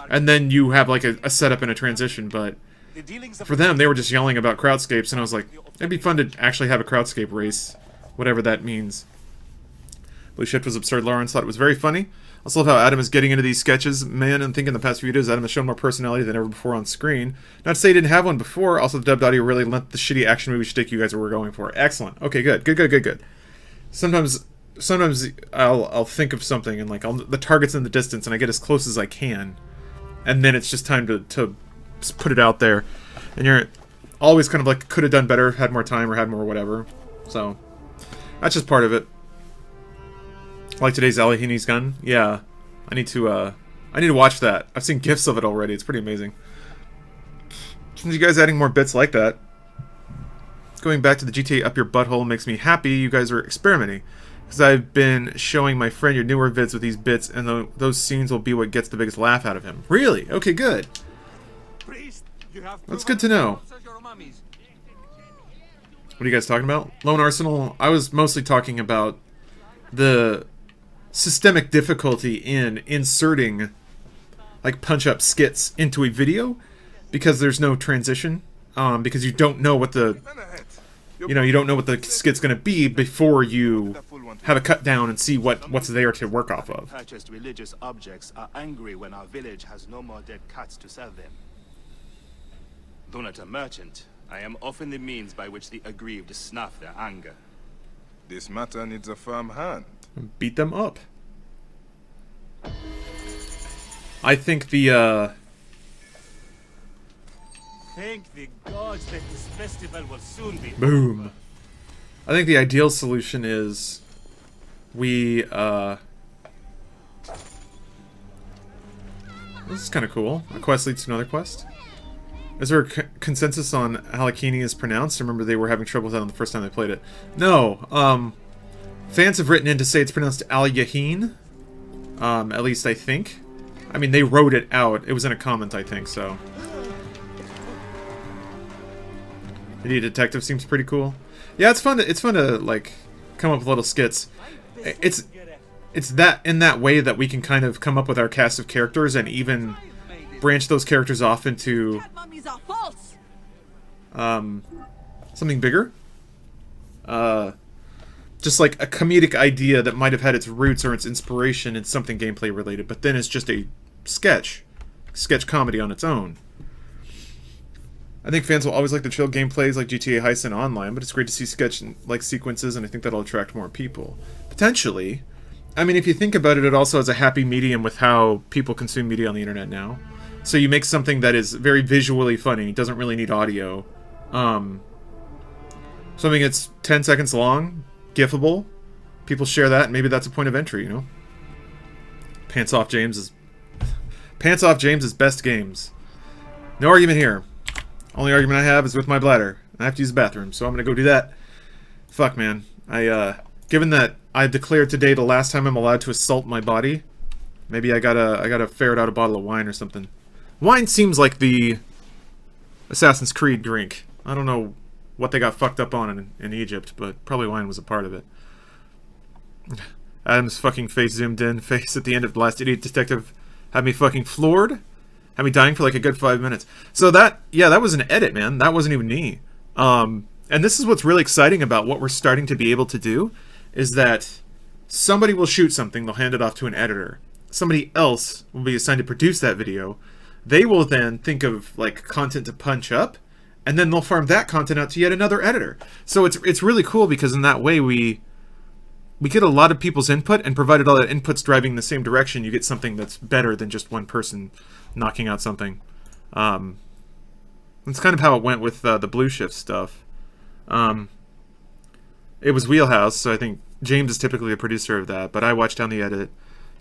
And then you have like a setup and a transition, but for them, they were just yelling about Krautscapes, and I was like, it'd be fun to actually have a Krautscape race, whatever that means. Blue Shift was absurd. Lawrence thought it was very funny. I also love how Adam is getting into these sketches. Man, I think in the past few videos, Adam has shown more personality than ever before on screen. Not to say he didn't have one before. Also, the dubbed audio really lent the shitty action movie shtick you guys were going for. Excellent. Okay, good. Sometimes I'll think of something and like the target's in the distance and I get as close as I can, and then it's just time to put it out there, and you're always kind of like could have done better, had more time, or had more whatever. So that's just part of it. Like today's Alihini's gun. Yeah, I need to watch that. I've seen gifs of it already. It's pretty amazing. Since you guys adding more bits like that, going back to the GTA up your butthole makes me happy. You guys are experimenting, because I've been showing my friend your newer vids with these bits, and those scenes will be what gets the biggest laugh out of him. Really? Okay, good. That's good to know. What are you guys talking about? Lone Arsenal? I was mostly talking about the systemic difficulty in inserting like punch-up skits into a video, because there's no transition, because you don't know what the you don't know what the skit's going to be before you have a cut down and see what's there to work off of. Purchased religious objects are angry when our village has no more dead cats to sell them. Though not a merchant, I am often the means by which the aggrieved snuff their anger. This matter needs a firm hand. Beat them up. I think the Thank the gods that this festival will soon be boom. I think the ideal solution is we this is kind of cool. A quest leads to another quest. Is there a consensus on how Alihini is pronounced? I remember they were having trouble with that on the first time they played it. No. Fans have written in to say it's pronounced Al-Yahin. At least I think. I mean, they wrote it out. It was in a comment, I think, so. Idiot Detective seems pretty cool. Yeah, it's fun to like come up with little skits. It's that in that way that we can kind of come up with our cast of characters and even branch those characters off into something bigger. Just like a comedic idea that might have had its roots or its inspiration in something gameplay related, but then it's just a sketch comedy on its own. I think fans will always like the chill gameplays like GTA Heist and Online, but it's great to see sketch-like sequences, and I think that'll attract more people. Potentially. I mean, if you think about it, it also has a happy medium with how people consume media on the internet now. So you make something that is very visually funny, doesn't really need audio. Something that's 10 seconds long, gifable. People share that, and maybe that's a point of entry, you know? Pants Off James is best games. No argument here. Only argument I have is with my bladder. I have to use the bathroom, so I'm gonna go do that. Fuck, man. Given that I declared today the last time I'm allowed to assault my body, maybe I gotta ferret out a bottle of wine or something. Wine seems like the Assassin's Creed drink. I don't know what they got fucked up on in Egypt, but probably wine was a part of it. Adam's fucking face zoomed in. Face at the end of the last Idiot Detective had me fucking floored. Had me dying for like a good 5 minutes. So that was an edit, man. That wasn't even me. And this is what's really exciting about what we're starting to be able to do, is that somebody will shoot something, they'll hand it off to an editor. Somebody else will be assigned to produce that video. They will then think of like content to punch up, and then they'll farm that content out to yet another editor. So it's really cool, because in that way we get a lot of people's input, and provided all that input's driving the same direction, you get something that's better than just one person knocking out something. That's kind of how it went with the Blue Shift stuff. It was Wheelhouse, so I think James is typically a producer of that, but I watched down the edit,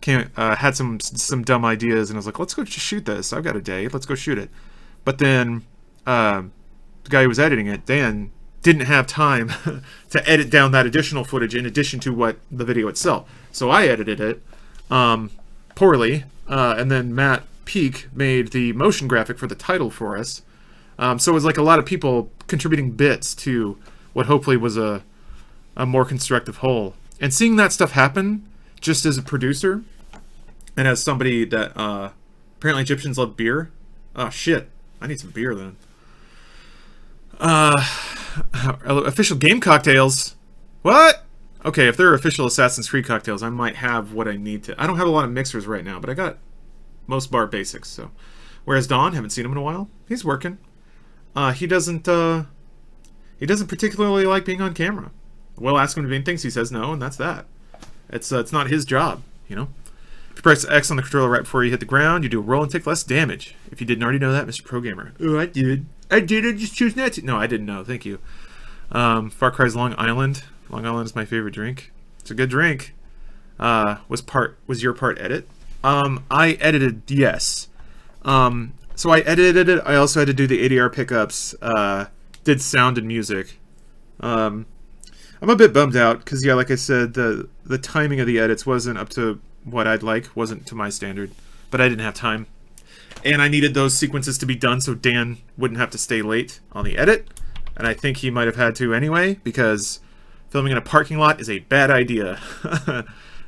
had some dumb ideas, and I was like, let's go just shoot this. I've got a day, let's go shoot it. But then the guy who was editing it, Dan, didn't have time to edit down that additional footage in addition to what the video itself. So I edited it poorly, and then Matt Peak made the motion graphic for the title for us. So it was like a lot of people contributing bits to what hopefully was a more constructive whole. And seeing that stuff happen just as a producer and as somebody that apparently Egyptians love beer. Oh shit, I need some beer then. Official game cocktails. What? Okay, if there are official Assassin's Creed cocktails, I might have what I need to. I don't have a lot of mixers right now, but I got most bar basics. So, whereas Don, haven't seen him in a while. He's working. He doesn't particularly like being on camera. Will ask him to do things, he says no, and that's that. It's not his job, you know. If you press X on the controller right before you hit the ground, you do a roll and take less damage. If you didn't already know that, Mr. Pro Gamer. Oh, I did. I just choose not to. No, I didn't know. Thank you. Far Cry's Long Island. Long Island is my favorite drink. It's a good drink. Was your part edit? I edited, yes. So I edited it. I also had to do the ADR pickups. Did sound and music. I'm a bit bummed out because, yeah, like I said, the timing of the edits wasn't up to what I'd like, wasn't to my standard, but I didn't have time. And I needed those sequences to be done so Dan wouldn't have to stay late on the edit. And I think he might have had to anyway, because filming in a parking lot is a bad idea.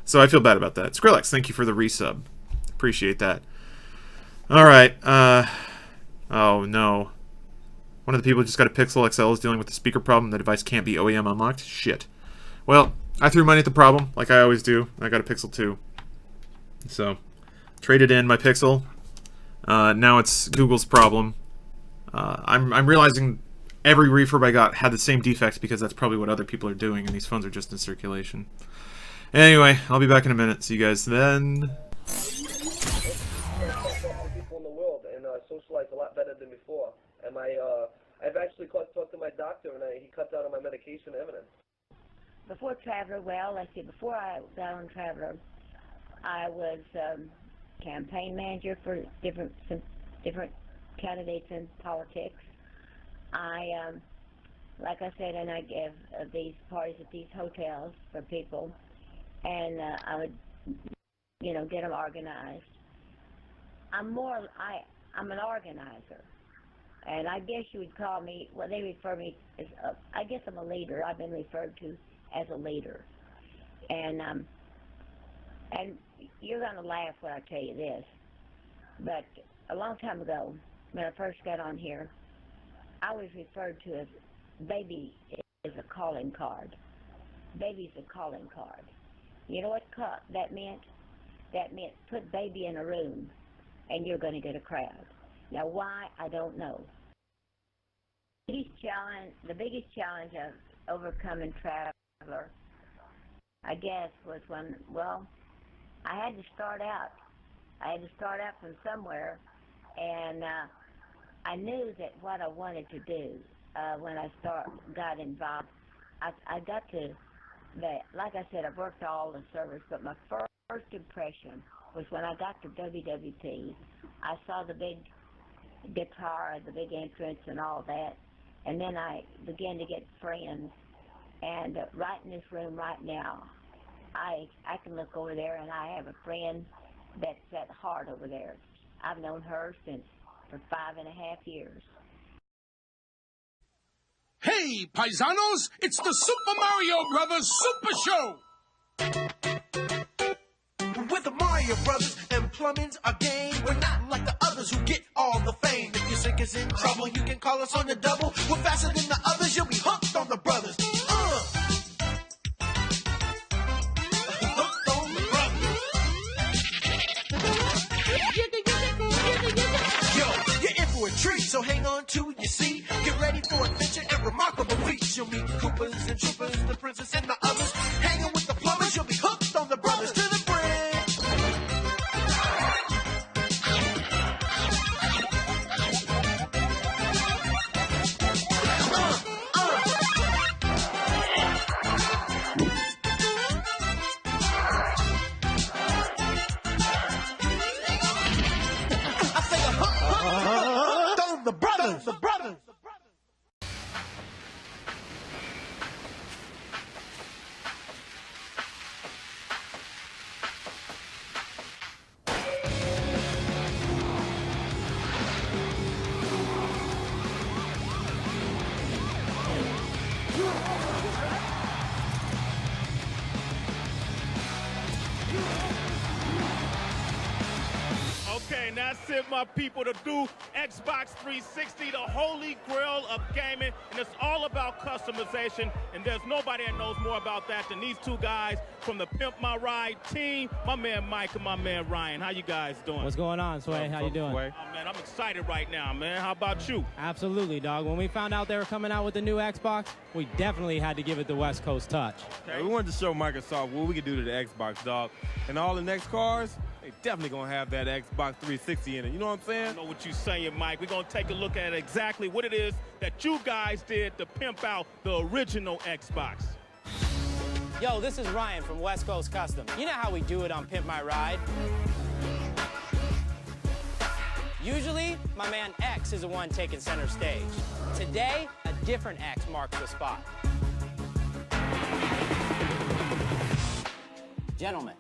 So I feel bad about that. Skrillex, thank you for the resub. Appreciate that. Alright, oh no. One of the people who just got a Pixel XL is dealing with the speaker problem. The device can't be OEM unlocked. Shit. Well, I threw money at the problem, like I always do. I got a Pixel 2. So, traded in my Pixel. Now it's Google's problem. I'm realizing every refurb I got had the same defects because that's probably what other people are doing, and these phones are just in circulation. Anyway, I'll be back in a minute. See you guys then. People in the world and socialize a lot better than before. And I've actually talked to my doctor, and he cut down on my medication evidence. Before Traveler, well, let's see, before I got on Traveler, I was campaign manager for some different candidates in politics. Like I said, and I give these parties at these hotels for people, and I would, get them organized. I'm an organizer, and I guess you would call me, well, they refer me as, I guess I'm a leader. I've been referred to as a leader, and you're going to laugh when I tell you this, but a long time ago, when I first got on here, I was referred to as baby is a calling card. Baby's a calling card. You know what that meant? That meant put baby in a room, and you're going to get a crowd. Now, why? I don't know. The biggest challenge of overcoming Traveler, I guess, was when, well, I had to start out. I had to start out from somewhere, and I knew that what I wanted to do when I got involved, I got to that. Like I said, I've worked all the servers, but my first impression was when I got to WWP. I saw the big guitar, the big entrance, and all that, and then I began to get friends. And right in this room right now, I can look over there, and I have a friend that's at heart over there. I've known her for 5.5 years. Hey, paisanos! It's the Super Mario Brothers Super Show! With the Mario Brothers and plumbing's our game. We're not like the others who get all the fame. If your sink is in trouble, you can call us on the double. We're faster than the others, you'll be hooked on the brothers. Hooked on the brothers. Yo, you're in for a treat, so hang on to your seat. Get ready for adventure and remarkable feats. You'll meet Koopas and Troopers, the princess and the others. Hanging with the plumbers, you'll be hooked on the brothers to the bridge. And that's it, my people, to do Xbox 360, the holy grail of gaming. And it's all about customization. And there's nobody that knows more about that than these two guys from the Pimp My Ride team, my man Mike and my man Ryan. How you guys doing? What's going on, Sway? How you doing? Oh, man, I'm excited right now, man. How about you? Absolutely, dog. When we found out they were coming out with the new Xbox, we definitely had to give it the West Coast touch. Okay. We wanted to show Microsoft what we could do to the Xbox, dog. And all the next cars, they definitely gonna have that Xbox 360 in it. You know what I'm saying? I know what you're saying, Mike. We're gonna take a look at exactly what it is that you guys did to pimp out the original Xbox. Yo, this is Ryan from West Coast Custom. You know how we do it on Pimp My Ride? Usually, my man X is the one taking center stage. Today, a different X marks the spot. Gentlemen,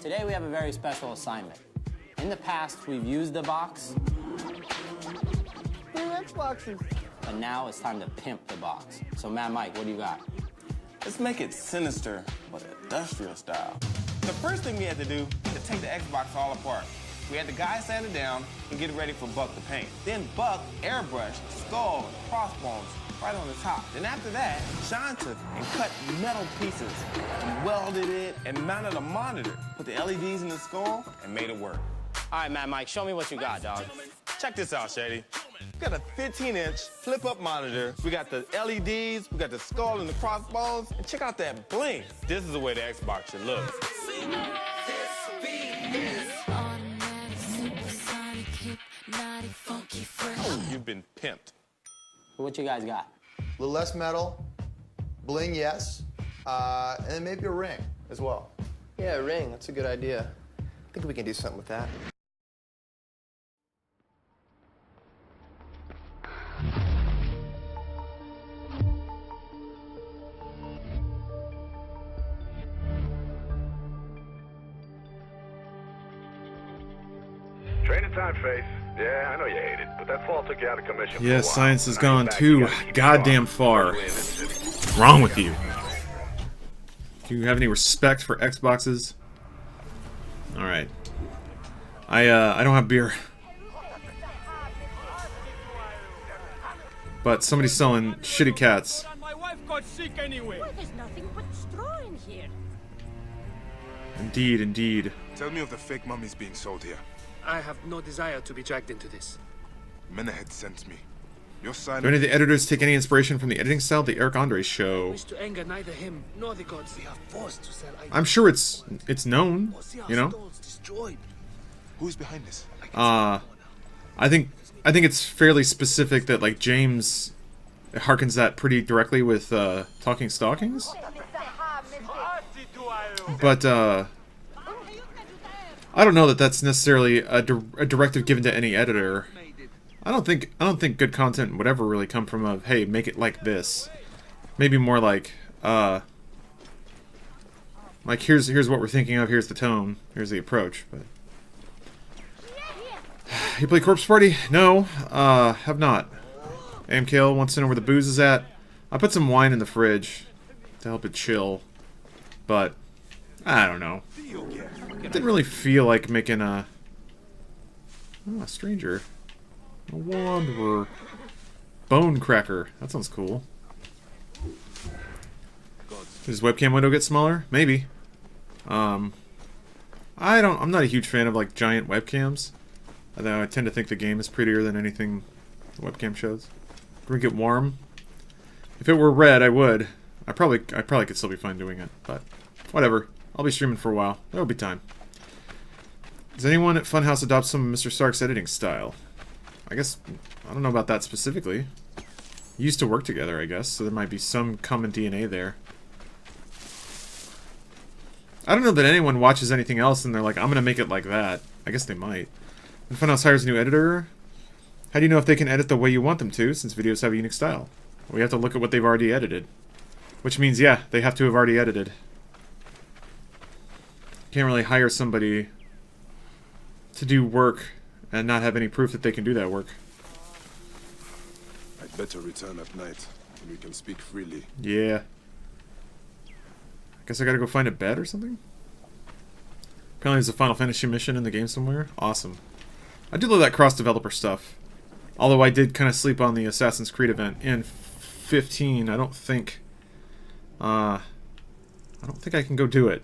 today we have a very special assignment. In the past, we've used the box. New Xboxes. But now it's time to pimp the box. So, Mad Mike, what do you got? Let's make it sinister, but industrial style. The first thing we had to do was to take the Xbox all apart. We had the guy sand it down and get ready for Buck to paint. Then Buck airbrushed skull and crossbones right on the top. Then after that, Sean took and cut metal pieces and welded it and mounted a monitor, put the LEDs in the skull, and made it work. All right, Mad Mike, show me what you got, dog. Check this out, Shady. We got a 15-inch flip-up monitor. We got the LEDs, we got the skull and the crossbones, and check out that bling. This is the way the Xbox should look. You've been pimped. What you guys got? A little less metal, bling, yes, and then maybe a ring as well. Yeah, a ring. That's a good idea. I think we can do something with that. Training time, Faith. Yeah, I know you hate it, but that fall took you out of commission. Yeah, science has gone too goddamn far. What's wrong with you? Do you have any respect for Xboxes? Alright. I don't have beer. But somebody's selling shitty cats. My wife got sick anyway. Well, there's nothing but straw in here. Indeed, indeed. Tell me of the fake mummies being sold here. I have no desire to be dragged into this. Menahed sent me. Your Do sign. any of the editors take any inspiration from the editing style of the Eric Andre show? Wish to anger neither him nor the gods. We are forced to sell items. I'm sure it's known, you know. Who's behind this? I think it's fairly specific that like James harkens that pretty directly with Talking Stockings. But I don't know that that's necessarily a directive given to any editor. I don't think good content would ever really come from a hey, make it like this. Maybe more like here's what we're thinking of, here's the tone, here's the approach. But you play Corpse Party? No, have not. AMKL wants to know where the booze is at. I put some wine in the fridge to help it chill, but I don't know. Didn't really feel like making a stranger, a wanderer, bone cracker. That sounds cool. Does his webcam window get smaller? Maybe. I'm not a huge fan of like giant webcams. Although I tend to think the game is prettier than anything the webcam shows. Drink it warm. If it were red, I would. I probably could still be fine doing it, but whatever. I'll be streaming for a while. There'll be time. Does anyone at Funhouse adopt some of Mr. Stark's editing style? I guess, I don't know about that specifically. Used to work together, I guess, so there might be some common DNA there. I don't know that anyone watches anything else and they're like, I'm gonna make it like that. I guess they might. When Funhouse hires a new editor, how do you know if they can edit the way you want them to, since videos have a unique style? We have to look at what they've already edited. Which means, yeah, they have to have already edited. Can't really hire somebody to do work and not have any proof that they can do that work. I'd better return at night, when we can speak freely. Yeah. I guess I gotta go find a bed or something? Apparently there's a Final Fantasy mission in the game somewhere. Awesome. I do love that cross-developer stuff. Although I did kind of sleep on the Assassin's Creed event in 15. I don't think I can go do it.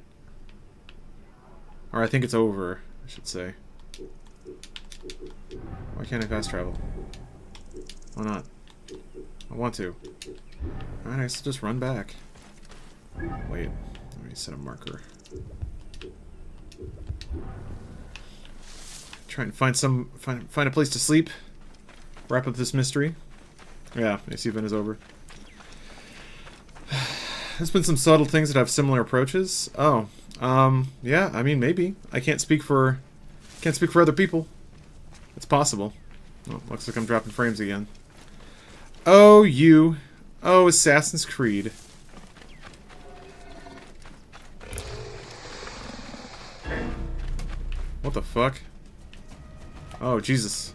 Or I think it's over, I should say. Why can't I fast travel? Why not? I want to. Alright, I guess I'll just run back. Wait, let me set a marker. Try and find a place to sleep. Wrap up this mystery. Yeah, AC event is over. There's been some subtle things that have similar approaches. Oh, yeah. I mean, maybe. I can't speak for other people. It's possible. Oh, looks like I'm dropping frames again. Oh, Assassin's Creed. What the fuck? Oh, Jesus.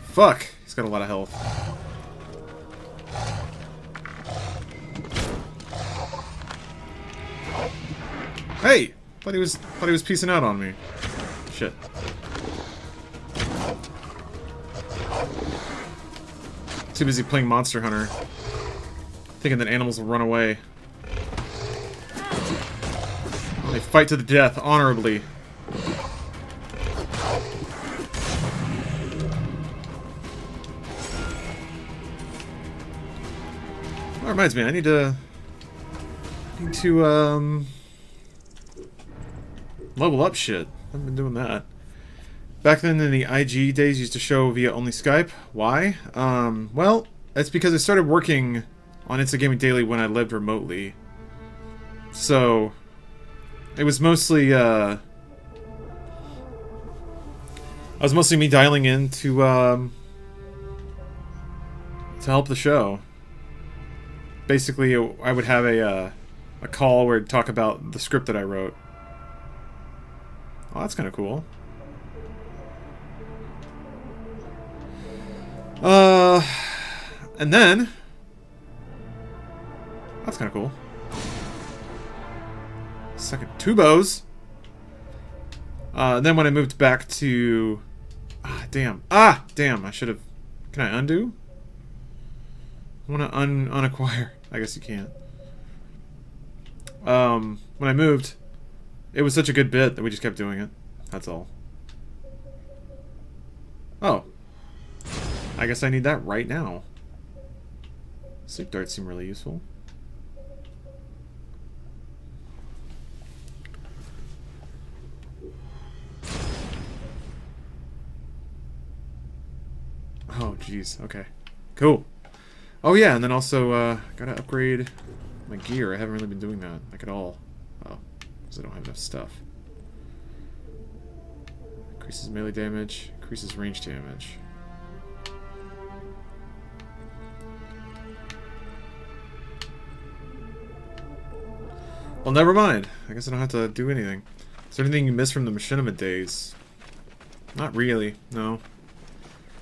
Fuck! He's got a lot of health. Hey! Thought he was piecing out on me. Shit. Too busy playing Monster Hunter. Thinking that animals will run away. They fight to the death, honorably. That reminds me, I need to level up shit. I haven't been doing that. Back then in the IG days, used to show via only Skype. Why? Well, that's because I started working on Instant Gaming Daily when I lived remotely. So it was mostly me dialing in to help the show. Basically, I would have a call where I'd talk about the script that I wrote. Oh, that's kind of cool. And then that's kind of cool. Second, two bows. Then when I moved back to, damn, I should have. Can I undo? I want to unacquire. I guess you can't. When I moved, it was such a good bit that we just kept doing it. That's all. Oh. I guess I need that right now. Sleep darts seem really useful. Oh, jeez. Okay. Cool. Oh, yeah, and then also, gotta upgrade my gear. I haven't really been doing that, like, at all. Oh, because I don't have enough stuff. Increases melee damage, increases range damage. Well, never mind. I guess I don't have to do anything. Is there anything you miss from the machinima days? Not really, no.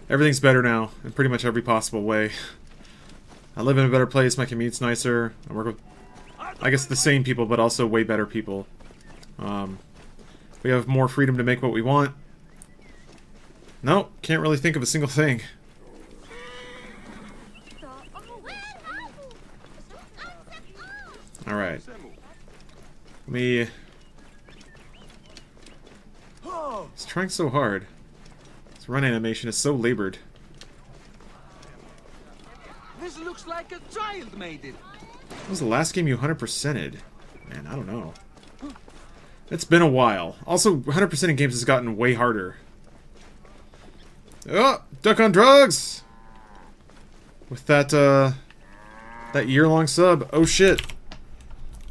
Everything's better now, in pretty much every possible way. I live in a better place, my commute's nicer, I work with, I guess, the same people, but also way better people. We have more freedom to make what we want. No, can't really think of a single thing. Alright. He's trying so hard. His run animation is so labored. This looks like a child made it. What was the last game you 100%ed? Man, I don't know. It's been a while. Also, 100%ing games has gotten way harder. Oh, duck on drugs! With that, that year-long sub. Oh shit.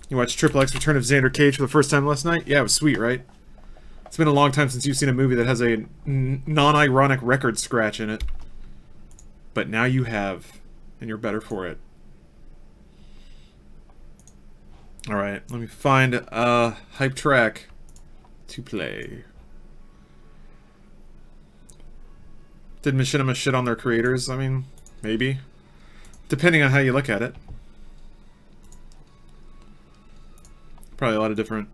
You watched Triple X Return of Xander Cage for the first time last night? Yeah, it was sweet, right? It's been a long time since you've seen a movie that has a non-ironic record scratch in it. But now you have, and you're better for it. Alright, let me find a hype track to play. Did Machinima shit on their creators? I mean, maybe. Depending on how you look at it. Probably a lot of different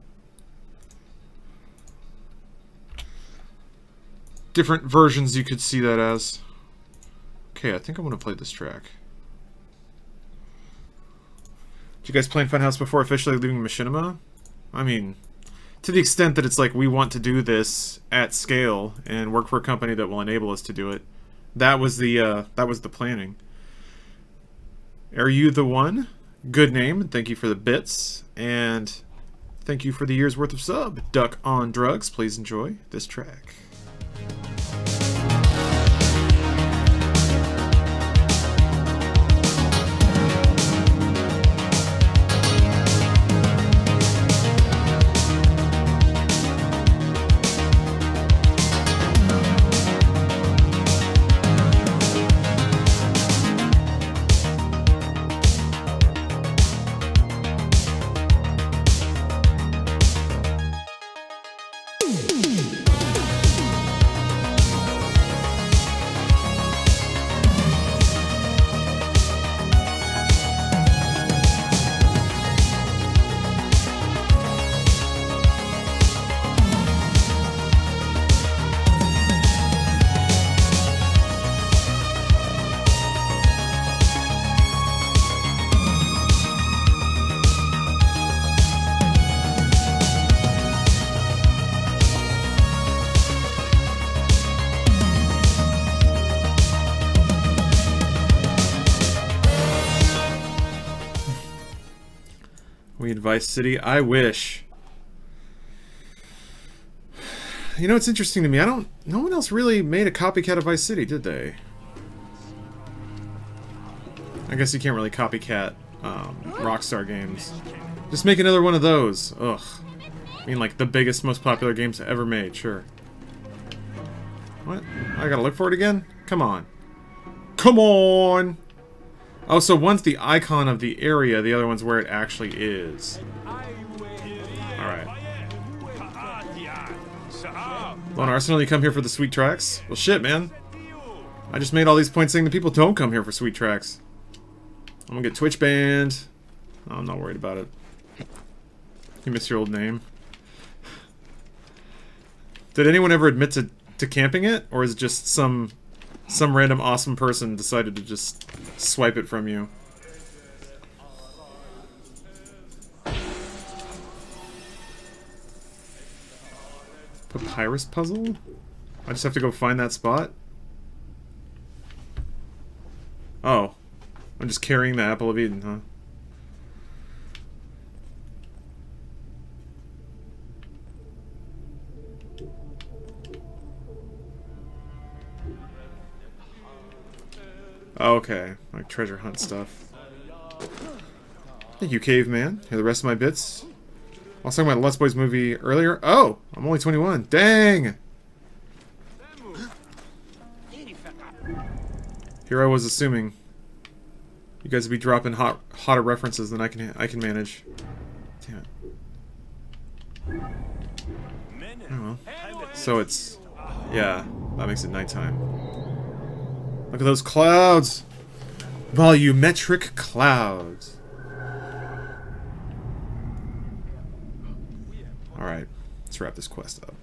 versions you could see that as. Okay, I think I want to play this track. Did you guys play in Funhouse before officially leaving Machinima? I mean, to the extent that it's like we want to do this at scale and work for a company that will enable us to do it. That was the planning. Are you the one? Good name. Thank you for the bits and thank you for the year's worth of sub. Duck on Drugs. Please enjoy this track. We in Vice City? I wish. You know, it's interesting to me. No one else really made a copycat of Vice City, did they? I guess you can't really copycat Rockstar games. Just make another one of those. Ugh. I mean, like, the biggest, most popular games ever made, sure. What? I gotta look for it again? Come on. Come on! Oh, so one's the icon of the area, the other one's where it actually is. Alright. Lone Arsenal, you come here for the sweet tracks? Well, shit, man. I just made all these points saying that people don't come here for sweet tracks. I'm gonna get Twitch banned. Oh, I'm not worried about it. You miss your old name. Did anyone ever admit to camping it? Or is it just some random awesome person decided to just swipe it from you? Papyrus puzzle? I just have to go find that spot? Oh. I'm just carrying the Apple of Eden, huh? Okay, like treasure hunt stuff. Thank you, caveman. Here are the rest of my bits. I was talking about the Let's Boys movie earlier. Oh, I'm only 21. Dang! Here I was assuming you guys would be dropping hotter references than I can manage. Damn it. Oh well. So it's, yeah, that makes it nighttime. Look at those clouds! Volumetric clouds. Alright, let's wrap this quest up.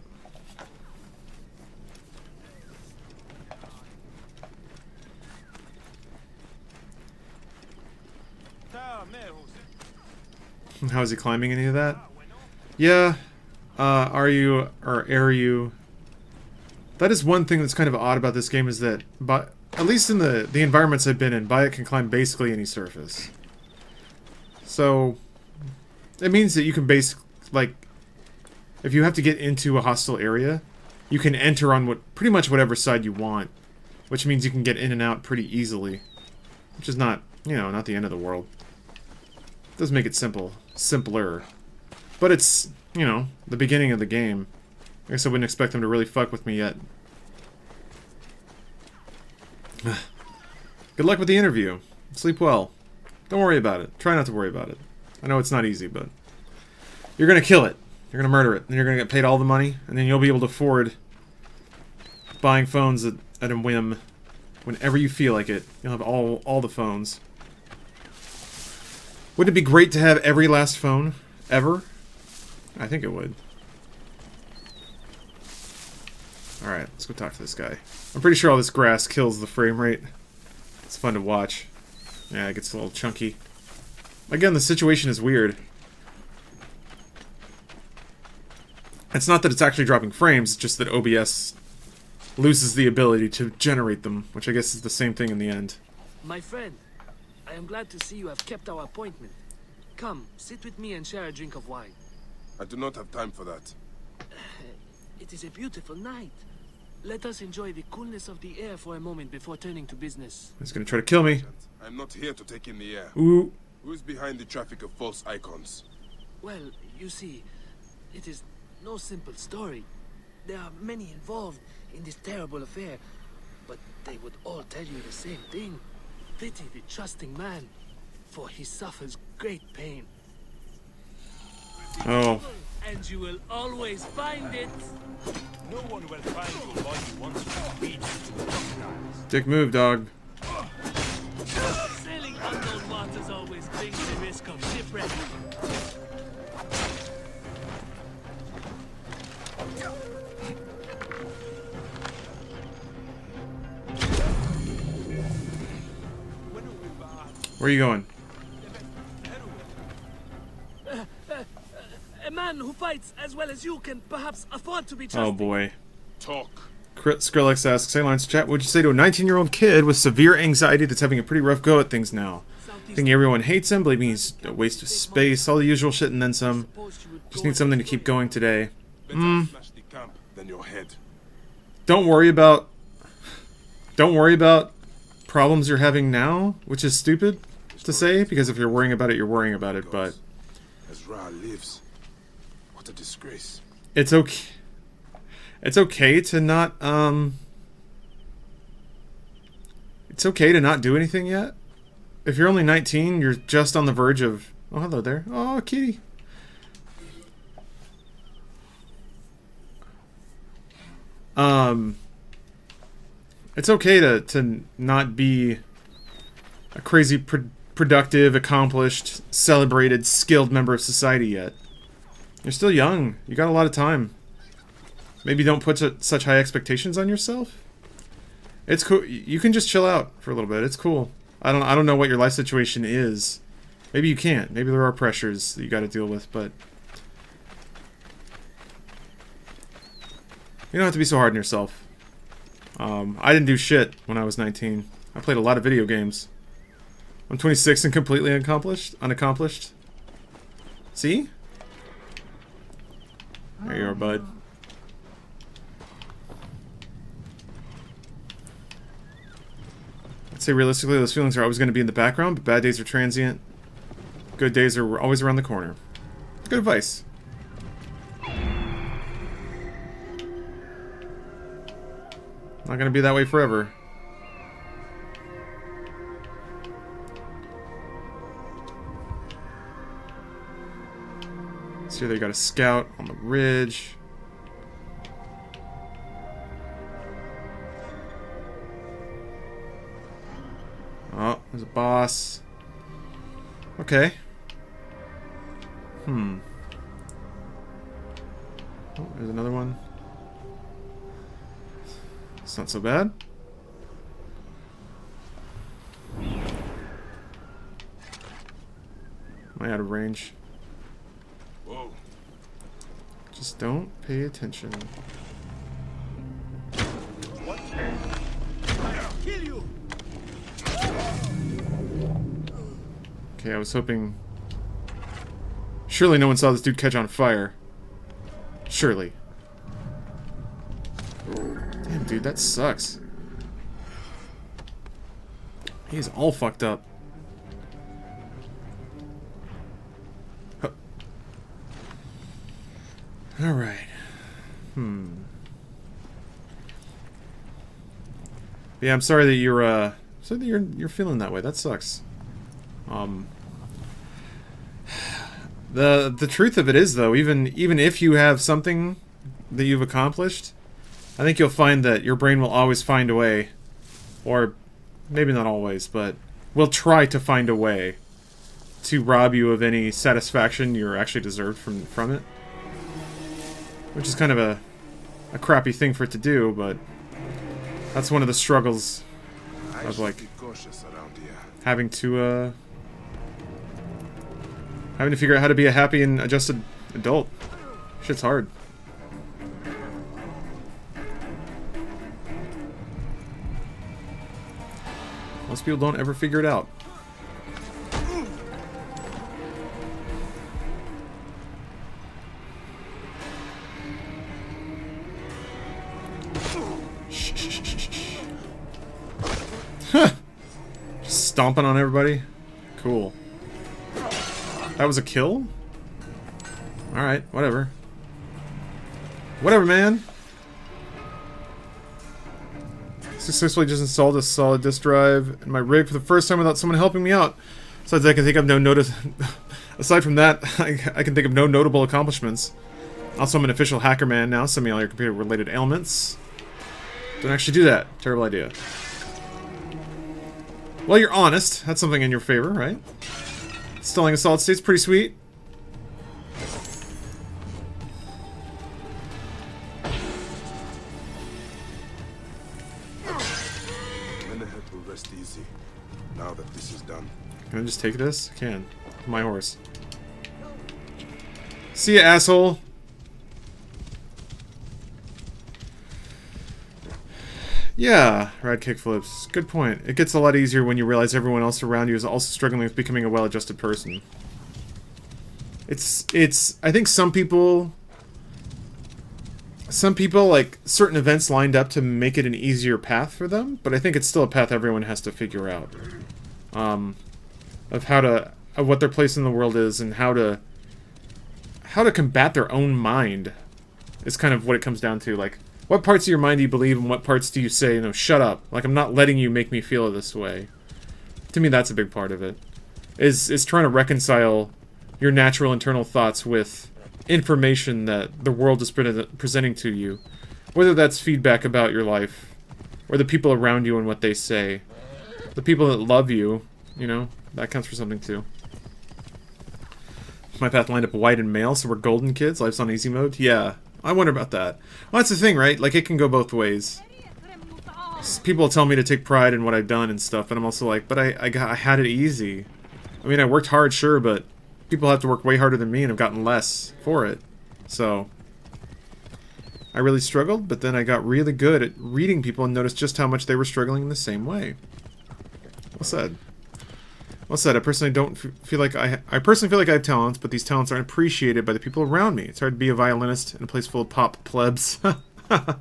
How is he climbing any of that? Yeah. Are you... That is one thing that's kind of odd about this game is that... At least in the environments I've been in, Bayek can climb basically any surface. So... It means that you can like... If you have to get into a hostile area, you can enter on pretty much whatever side you want. Which means you can get in and out pretty easily. Which is not, not the end of the world. It does make it simpler. But it's, the beginning of the game. I guess I wouldn't expect them to really fuck with me yet. Good luck with the interview. Sleep well. Don't worry about it. Try not to worry about it. I know it's not easy, but... You're gonna kill it. You're gonna murder it. And you're gonna get paid all the money. And then you'll be able to afford buying phones at a whim. Whenever you feel like it. You'll have all the phones. Wouldn't it be great to have every last phone? Ever? I think it would. Alright, let's go talk to this guy. I'm pretty sure all this grass kills the frame rate. It's fun to watch. Yeah, it gets a little chunky. Again, the situation is weird. It's not that it's actually dropping frames, it's just that OBS loses the ability to generate them, which I guess is the same thing in the end. My friend, I am glad to see you have kept our appointment. Come, sit with me and share a drink of wine. I do not have time for that. It is a beautiful night. Let us enjoy the coolness of the air for a moment before turning to business. He's gonna try to kill me. I'm not here to take in the air. Ooh. Who is behind the traffic of false icons? Well, you see, it is no simple story. There are many involved in this terrible affair, but they would all tell you the same thing. Pity the trusting man, for he suffers great pain. Oh. And you will always find it. No one will find your body once you reach the crocodiles. Dick move, dog. Sailing unknown waters always brings the risk of shipwreck. Where are you going? A man who fights as well as you can perhaps afford to be trusted. Oh boy. Talk. Skrillex asks, "Hey Lawrence chat, what'd you say to a 19-year-old kid with severe anxiety that's having a pretty rough go at things now? Thinking everyone hates him, believing he's a waste of space, all the usual shit and then some. Just need something to keep going today." Smash the camp than your head. Don't worry about problems you're having now, which is stupid to say, because if you're worrying about it, you're worrying about it, but Ezra lives. What a disgrace. it's okay. It's okay to not it's okay to not do anything yet. If you're only 19, you're just on the verge of... Oh, hello there. Oh, kitty. It's okay to not be a crazy productive, accomplished, celebrated, skilled member of society yet. You're still young. You got a lot of time. Maybe don't put such high expectations on yourself. It's cool. You can just chill out for a little bit. It's cool. I don't know what your life situation is. Maybe you can't. Maybe there are pressures that you got to deal with, but you don't have to be so hard on yourself. I didn't do shit when I was 19. I played a lot of video games. I'm 26 and completely unaccomplished. See? There you are, bud. I'd say realistically, those feelings are always going to be in the background, but bad days are transient. Good days are always around the corner. Good advice. Not going to be that way forever. See, they got a scout on the ridge. Oh, there's a boss. Okay. Oh, there's another one. It's not so bad. Am I out of range? Whoa. Just don't pay attention. What? I'll kill you. Okay, I was hoping... Surely no one saw this dude catch on fire. Surely. Damn, dude, that sucks. He's all fucked up. Huh. Alright. Yeah, I'm sorry that you're feeling that way. That sucks. The truth of it is, though, even if you have something that you've accomplished, I think you'll find that your brain will always find a way, or maybe not always, but will try to find a way to rob you of any satisfaction you're actually deserved from it. which is kind of a crappy thing for it to do, but that's one of the struggles of like having to figure out how to be a happy and adjusted adult. Shit's hard. Most people don't ever figure it out. Just stomping on everybody? Cool. That was a kill? Alright, whatever. Whatever, man! Successfully just installed a solid disk drive in my rig for the first time without someone helping me out. Besides, I can think of no aside from that, I can think of no notable accomplishments. Also, I'm an official hacker man now. Send me all your computer-related ailments. Don't actually do that. Terrible idea. Well, you're honest. That's something in your favor, right? Installing a solid state's pretty sweet. And the head will rest easy now that this is done. Can I just take this? I can. My horse. See ya, asshole. Yeah, rad kickflips. Good point. It gets a lot easier when you realize everyone else around you is also struggling with becoming a well-adjusted person. I think some people, like, certain events lined up to make it an easier path for them, but I think it's still a path everyone has to figure out. Of what their place in the world is and how to combat their own mind is kind of what it comes down to. Like, what parts of your mind do you believe and what parts do you say, no, shut up. Like, I'm not letting you make me feel this way. To me, that's a big part of it. Is trying to reconcile your natural internal thoughts with information that the world is presenting to you. Whether that's feedback about your life, or the people around you and what they say. The people that love you, you know, that counts for something too. My path lined up white and male, so we're golden kids. Life's on easy mode. Yeah, I wonder about that. Well, that's the thing, right? Like, it can go both ways. People tell me to take pride in what I've done and stuff, and I'm also like, but I had it easy. I mean, I worked hard, sure, but people have to work way harder than me and have gotten less for it. So, I really struggled, but then I got really good at reading people and noticed just how much they were struggling in the same way. Well said. Well said. I personally feel like I have talents, but these talents aren't appreciated by the people around me. It's hard to be a violinist in a place full of pop plebs. I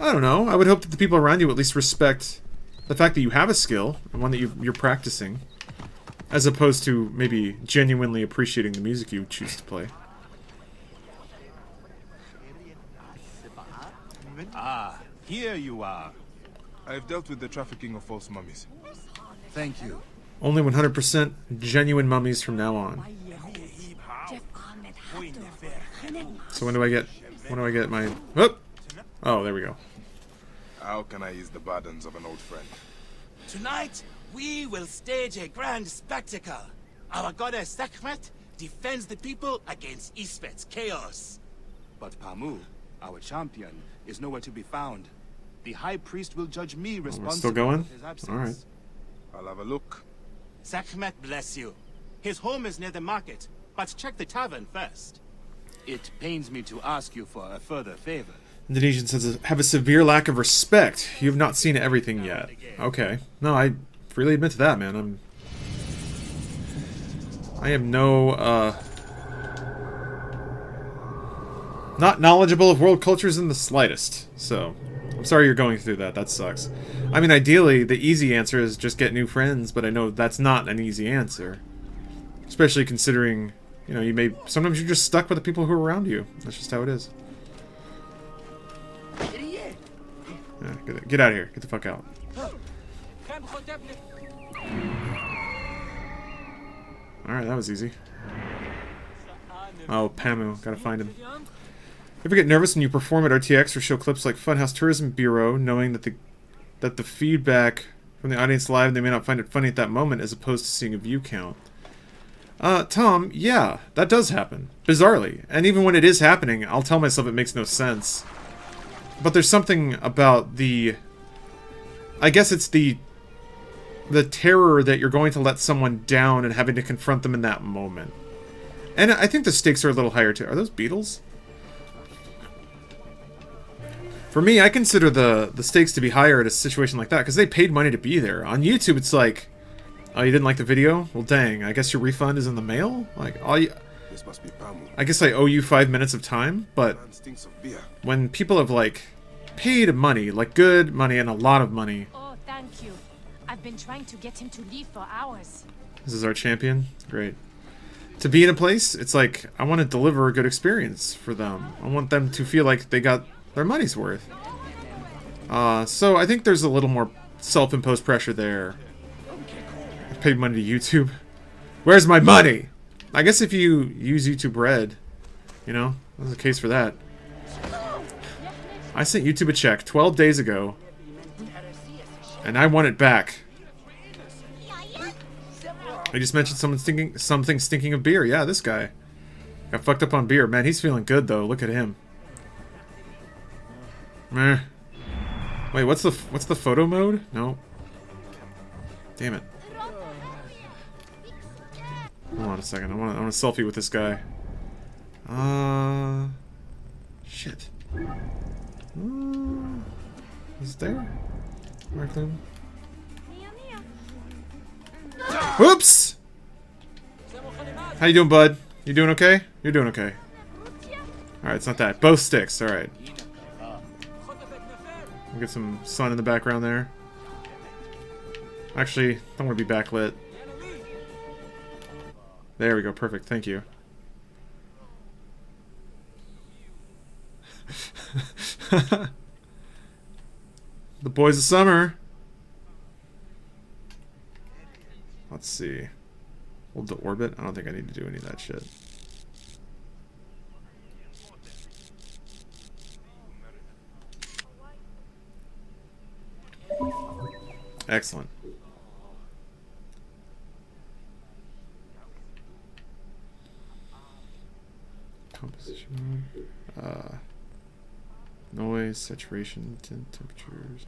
don't know. I would hope that the people around you at least respect the fact that you have a skill, and one that you're practicing, as opposed to maybe genuinely appreciating the music you choose to play. Ah, here you are. I've dealt with the trafficking of false mummies. Thank you. Only 100% genuine mummies from now on. So when do I get my... Whoop! Oh, there we go. How can I ease the burdens of an old friend? Tonight, we will stage a grand spectacle. Our goddess Sekhmet defends the people against Isfet's chaos. But Pamu, our champion, is nowhere to be found. The High Priest will judge me responsible still going? for his absence. All right. I'll have a look. Sekhmet bless you. His home is near the market, but check the tavern first. It pains me to ask you for a further favor. Indonesian says, have a severe lack of respect. You've not seen everything yet. Okay. No, I freely admit to that, man. I am not knowledgeable of world cultures in the slightest. So, I'm sorry you're going through that. That sucks. I mean, ideally, the easy answer is just get new friends, but I know that's not an easy answer. Especially considering, you know, sometimes you're just stuck with the people who are around you. That's just how it is. Yeah, get out of here. Get the fuck out. Alright, that was easy. Oh, Pamu. Gotta find him. You ever get nervous when you perform at RTX or show clips like Funhouse Tourism Bureau, knowing that the feedback from the audience live, they may not find it funny at that moment, as opposed to seeing a view count? Tom, yeah, that does happen. Bizarrely. And even when it is happening, I'll tell myself it makes no sense. But there's something about the... I guess it's the terror that you're going to let someone down and having to confront them in that moment. And I think the stakes are a little higher too. Are those beetles? For me, I consider the stakes to be higher at a situation like that, because they paid money to be there. On YouTube, it's like, oh, you didn't like the video? Well, dang, I guess your refund is in the mail? Like, This must be Pamu. I guess I owe you 5 minutes of time, but Man stinks of beer. when people have, like, paid money, like good money and a lot of money... Oh, thank you. I've been trying to get him to leave for hours. This is our champion? Great. To be in a place, it's like, I want to deliver a good experience for them. I want them to feel like they got their money's worth. So I think there's a little more self-imposed pressure there. I paid money to YouTube. Where's my money? I guess if you use YouTube Red, you know, there's a case for that. I sent YouTube a check 12 days ago, and I want it back. I just mentioned something stinking of beer. Yeah, this guy got fucked up on beer. Man, he's feeling good though. Look at him. Meh. Wait, what's the photo mode? No. Damn it. Hold on a second. I want a selfie with this guy. Shit. Is it there? Mark them. Whoops! How you doing, bud? You doing okay? You're doing okay. Alright, it's not that. Both sticks, alright. We'll get some sun in the background there. Actually, don't want to be backlit. There we go, perfect, thank you. The boys of summer. Let's see. Hold the orbit. I don't think I need to do any of that shit. Excellent. Composition mode. Noise, saturation, temperatures.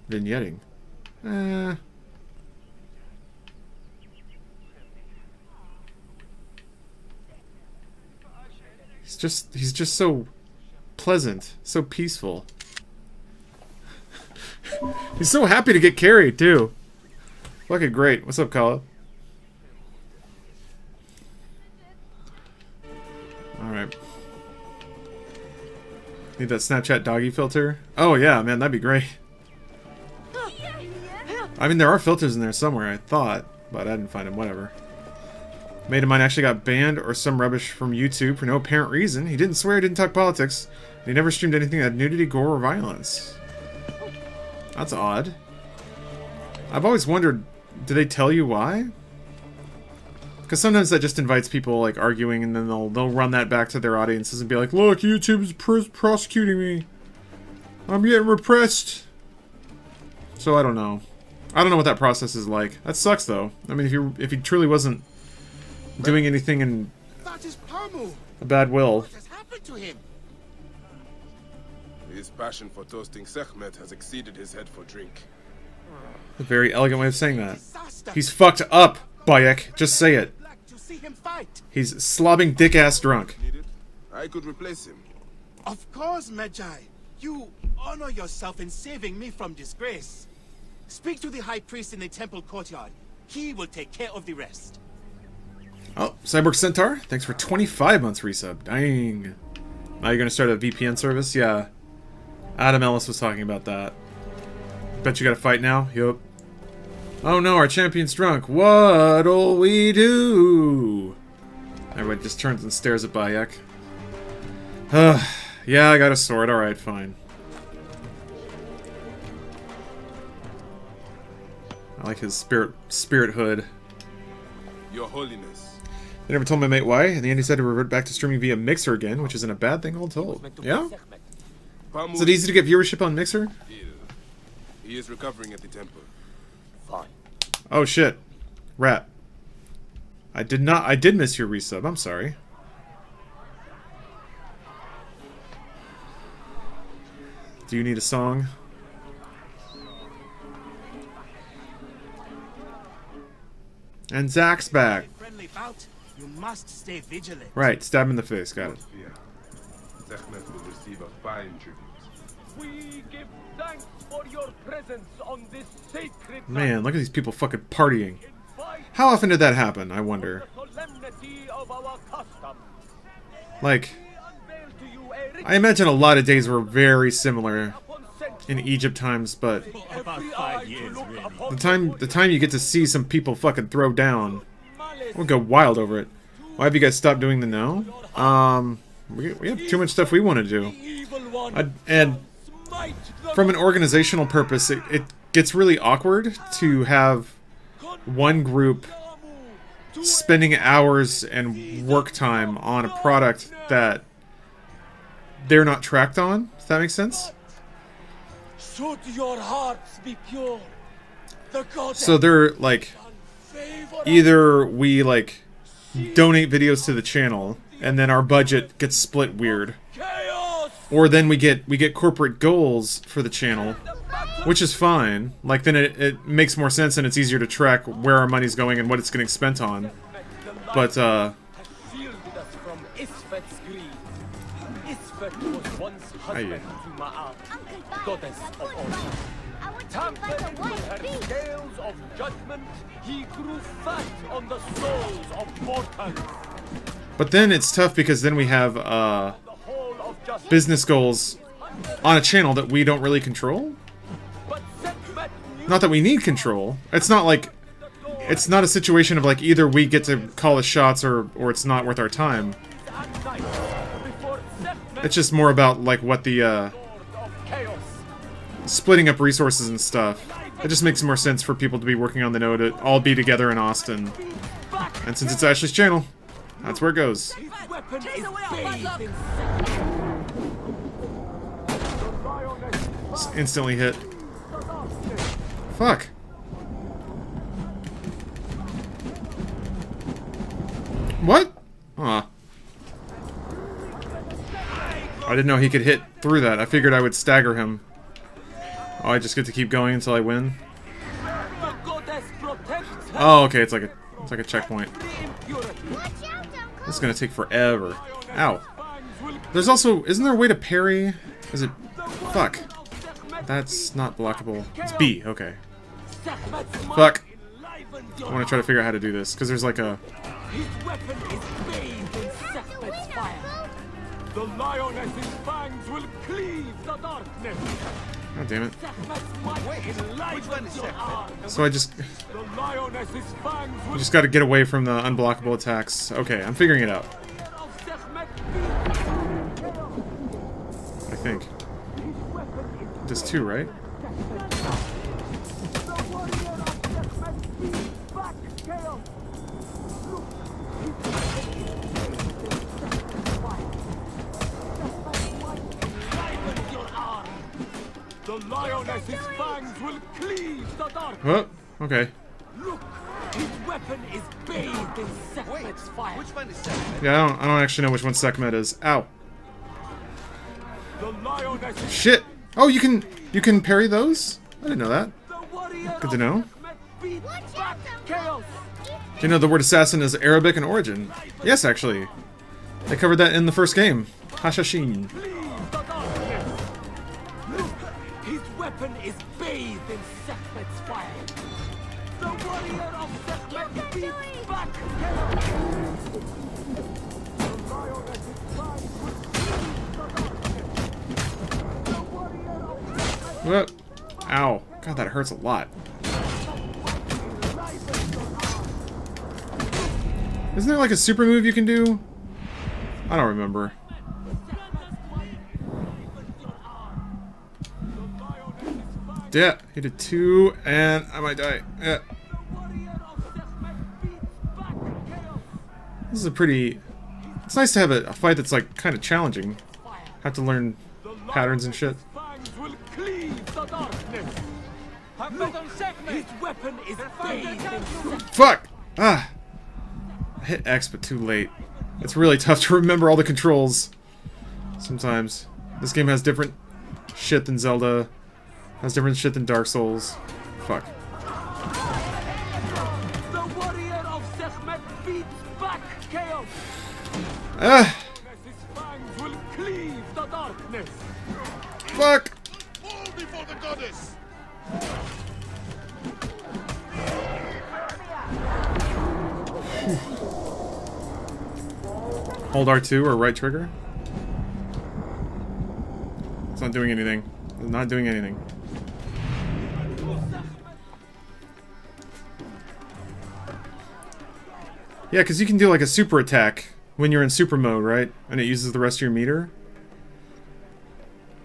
Vignetting. He's just so pleasant, so peaceful. He's so happy to get carried too. Fucking great. What's up, Kala? Alright. Need that Snapchat doggy filter? Oh yeah, man, that'd be great. I mean, there are filters in there somewhere, I thought, but I didn't find them, whatever. Mate of mine actually got banned or some rubbish from YouTube for no apparent reason. He didn't swear, didn't talk politics, and he never streamed anything that had nudity, gore, or violence. That's odd. I've always wondered, do they tell you why? Because sometimes that just invites people, like, arguing, and then they'll run that back to their audiences and be like, look, YouTube's prosecuting me. I'm getting repressed. So I don't know. I don't know what that process is like. That sucks, though. I mean, if he truly wasn't doing anything in a bad will. What has happened to him? His passion for toasting Sekhmet has exceeded his head for drink. A very elegant way of saying that. He's fucked up, Bayek. Just say it. He's slobbing dick-ass drunk. I could replace him. Of course, Magi. You honor yourself in saving me from disgrace. Speak to the high priest in the temple courtyard. He will take care of the rest. Oh, Cyborg Centaur, thanks for 25 months resub. Dang. Now you're gonna start a VPN service? Yeah. Adam Ellis was talking about that. Bet you gotta fight now? Yup. Oh no, our champion's drunk. What'll we do? Everybody just turns and stares at Bayek. Yeah, I got a sword. Alright, fine. I like his spirit hood. Your Holiness. They never told my mate why. In the end, he said to revert back to streaming via Mixer again, which isn't a bad thing all told. Yeah? Is it easy to get viewership on Mixer? He is recovering at the temple. Fine. Oh shit. Rat. I did miss your resub. I'm sorry. Do you need a song? And Zach's back. You must stay vigilant. Right, stab him in the face. Got it. Sekhmet will receive a fine tribute. We give thanks for your presence on this sacred Man, look at these people fucking partying. How often did that happen, I wonder? solemnity of our custom. Like, I imagine a lot of days were very similar in Egypt times, but About 5 years, really. the time you get to see some people fucking throw down, we'll go wild over it. Why have you guys stopped doing the now? We have too much stuff we want to do. And from an organizational purpose, it gets really awkward to have one group spending hours and work time on a product that they're not tracked on. Does that make sense? Should your hearts be pure, the goddess So they're like, either we like donate videos to the channel and then our budget gets split weird, or then we get corporate goals for the channel, which is fine. Like, then it makes more sense and it's easier to track where our money's going and what it's getting spent on. But shielded us from Isfet's greed. Isfet was once husband to Ma'at, goddess of all. Tampered with her scales of judgment, he grew fat on the souls of mortals. But then it's tough because then we have business goals on a channel that we don't really control. Not that we need control. It's not like, it's not a situation of like either we get to call the shots or it's not worth our time. It's just more about like what the splitting up resources and stuff. It just makes more sense for people to be working on the node to all be together in Austin. And since it's Ashley's channel, that's where it goes. Just instantly hit. Fuck. What? Aw. I didn't know he could hit through that. I figured I would stagger him. Oh, I just get to keep going until I win? Oh, okay, it's like a checkpoint. This is gonna take forever. Ow. There's also, isn't there a way to parry? Is it, fuck. That's not blockable. It's B, okay. Fuck. I want to try to figure out how to do this, because there's like a... His weapon is bathed in Sekhmet's fire. The lioness's fangs will cleave the darkness. God damn it. Which one is Sekhmet? So I just got to get away from the unblockable attacks. Okay, I'm figuring it out. I think. Does 2, right? The lioness's fangs will cleave the darkness. Oh, okay. Look, his weapon is bathed in Sekhmet's fire. Which one is Sekhmet? Yeah, I don't actually know which one Sekhmet is. Ow. The lioness's Shit. Oh, you can parry those? I didn't know that. Good to know. Do you know the word assassin is Arabic in origin? Yes, actually. They covered that in the first game. Hashashin. His weapon is bathed in Sekhmet's fire. The warrior of Sekhmet beats back What? Ow. God, that hurts a lot. Isn't there like a super move you can do? I don't remember. Yeah, he did 2, and I might die. Yeah. This is a pretty... It's nice to have a fight that's like kind of challenging. Have to learn patterns and shit. His weapon is bathed in Fuck! Ah! hit X, but too late. It's really tough to remember all the controls. Sometimes. This game has different shit than Zelda. Has different shit than Dark Souls. Fuck. The warrior of Sekhmet beats back chaos. Ah! His fangs will cleave the darkness. Fuck! Fall before the goddess! Hold R2 or right trigger? It's not doing anything. It's not doing anything. Yeah, because you can do like a super attack when you're in super mode, right? And it uses the rest of your meter.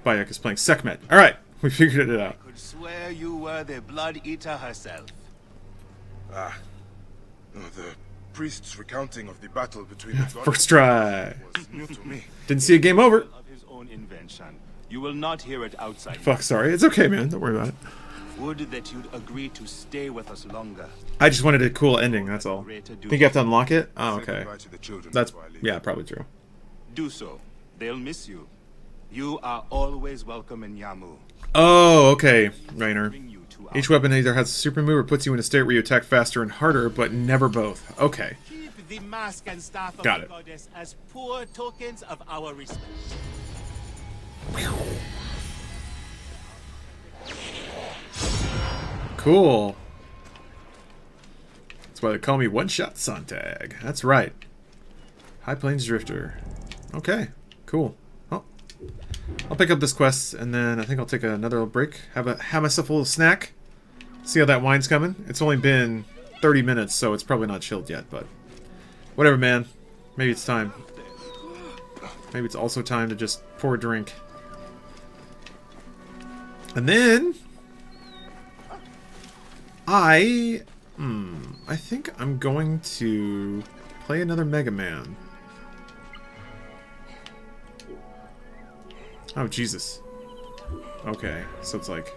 Bayek is playing Sekhmet. Alright, we figured it out. I could swear you were the Blood Eater herself. Ah. No, the priest's recounting of the battle between the gods First try. was new to me. Didn't see a game over. Of his own invention. You will not hear it outside. Fuck, sorry. It's okay, man. Don't worry about it. Would that you'd agree to stay with us longer. I just wanted a cool ending, that's all. Think you have to unlock it? Oh, okay. That's, yeah, probably true. Do so. They'll miss you. You are always welcome in Yamu. Oh, okay, Rainer. Each weapon either has a super move or puts you in a state where you attack faster and harder, but never both. Okay. Keep the mask and staff of Got the it. goddess as poor tokens of our respect. Cool. That's why they call me One-Shot Sonntag. That's right. High Plains Drifter. Okay, cool. Oh, I'll pick up this quest, and then I think I'll take another little break. Have myself a little snack. See how that wine's coming. It's only been 30 minutes, so it's probably not chilled yet, but whatever, man. Maybe it's time. Maybe it's also time to just pour a drink. And then I think I'm going to play another Mega Man. Oh, Jesus. Okay, so it's like...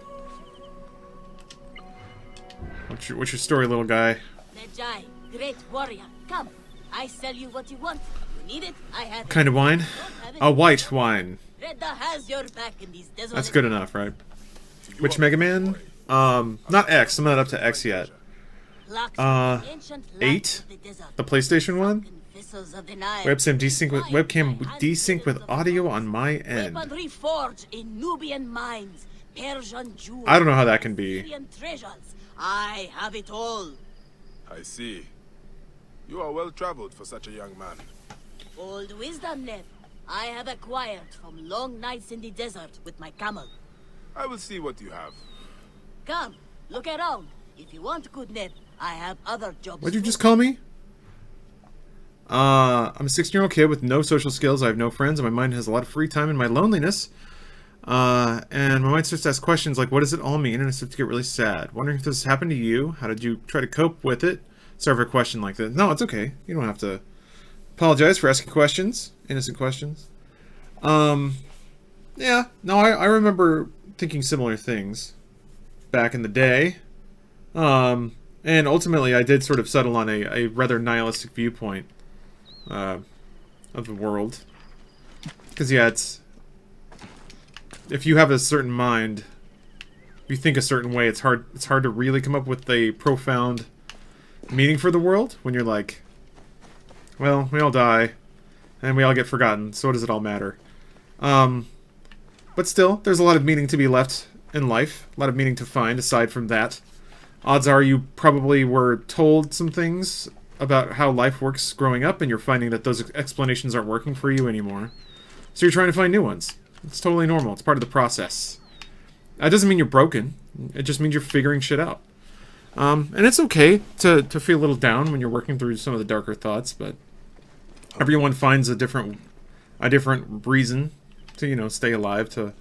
What's your story, little guy? Medjai, great warrior, come. I sell you what you want. You need it, I have What kind of wine? A white wine. Redda has your back in these deserts. That's good enough, right? Which Mega Man? Not X. I'm not up to X yet. 8? The PlayStation one? Webcam desync with audio on my end. Weapon reforged in Nubian mines, Persian jewels, I don't know how that can be. Syrian treasures. I have it all. I see. You are well traveled for such a young man. Old wisdom, Ned. I have acquired from long nights in the desert with my camel. I will see what you have. Come, look around. If you want good, Ned, I have other jobs. What'd you just call me? I'm a 16-year-old kid with no social skills. I have no friends, and my mind has a lot of free time in my loneliness. And my mind starts to ask questions like, what does it all mean? And I start to get really sad. Wondering if this happened to you. How did you try to cope with it? Sorry for a question like this. No, it's okay. You don't have to apologize for asking questions. Innocent questions. Yeah. No, I remember thinking similar things back in the day. And ultimately I did sort of settle on a rather nihilistic viewpoint of the world. Because, yeah, it's... If you have a certain mind, if you think a certain way, it's hard to really come up with a profound meaning for the world when you're like, well, we all die, and we all get forgotten, so what does it all matter? But still, there's a lot of meaning to be left in life, a lot of meaning to find aside from that. Odds are you probably were told some things about how life works growing up, and you're finding that those explanations aren't working for you anymore. So you're trying to find new ones. It's totally normal. It's part of the process. That doesn't mean you're broken. It just means you're figuring shit out. And it's okay to feel a little down when you're working through some of the darker thoughts, but everyone finds a different reason to, you know, stay alive, to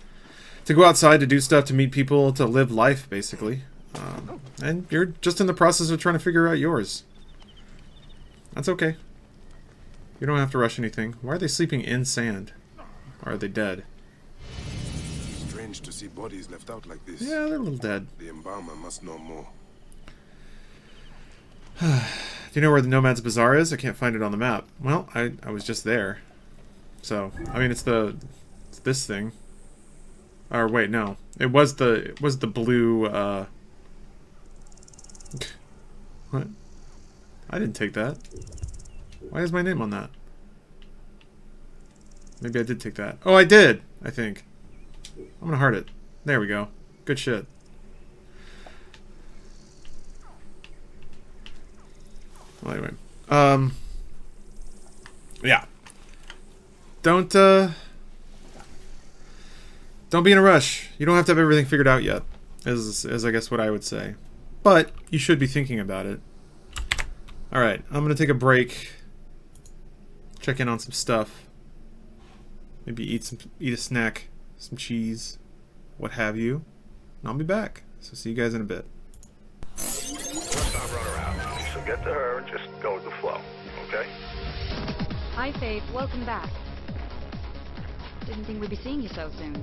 go outside, to do stuff, to meet people, to live life, basically. And you're just in the process of trying to figure out yours. That's okay. You don't have to rush anything. Why are they sleeping in sand? Or are they dead? Strange to see bodies left out like this. Yeah, they're a little dead. The embalmer must know more. Do Do you know where the Nomad's Bazaar is? I can't find it on the map. Well, I was just there. So, I mean, it's this thing. Or wait, no. It was the blue, What? I didn't take that. Why is my name on that? Maybe I did take that. Oh, I did, I think. I'm gonna heart it. There we go. Good shit. Well, anyway. Yeah. Don't be in a rush. You don't have to have everything figured out yet, is I guess what I would say. But you should be thinking about it. Alright, I'm gonna take a break. Check in on some stuff. Maybe eat a snack, some cheese, what have you. And I'll be back. So see you guys in a bit. Let's not run around. So get to her and just go with the flow, okay? Hi, Faith. Welcome back. Didn't think we'd be seeing you so soon.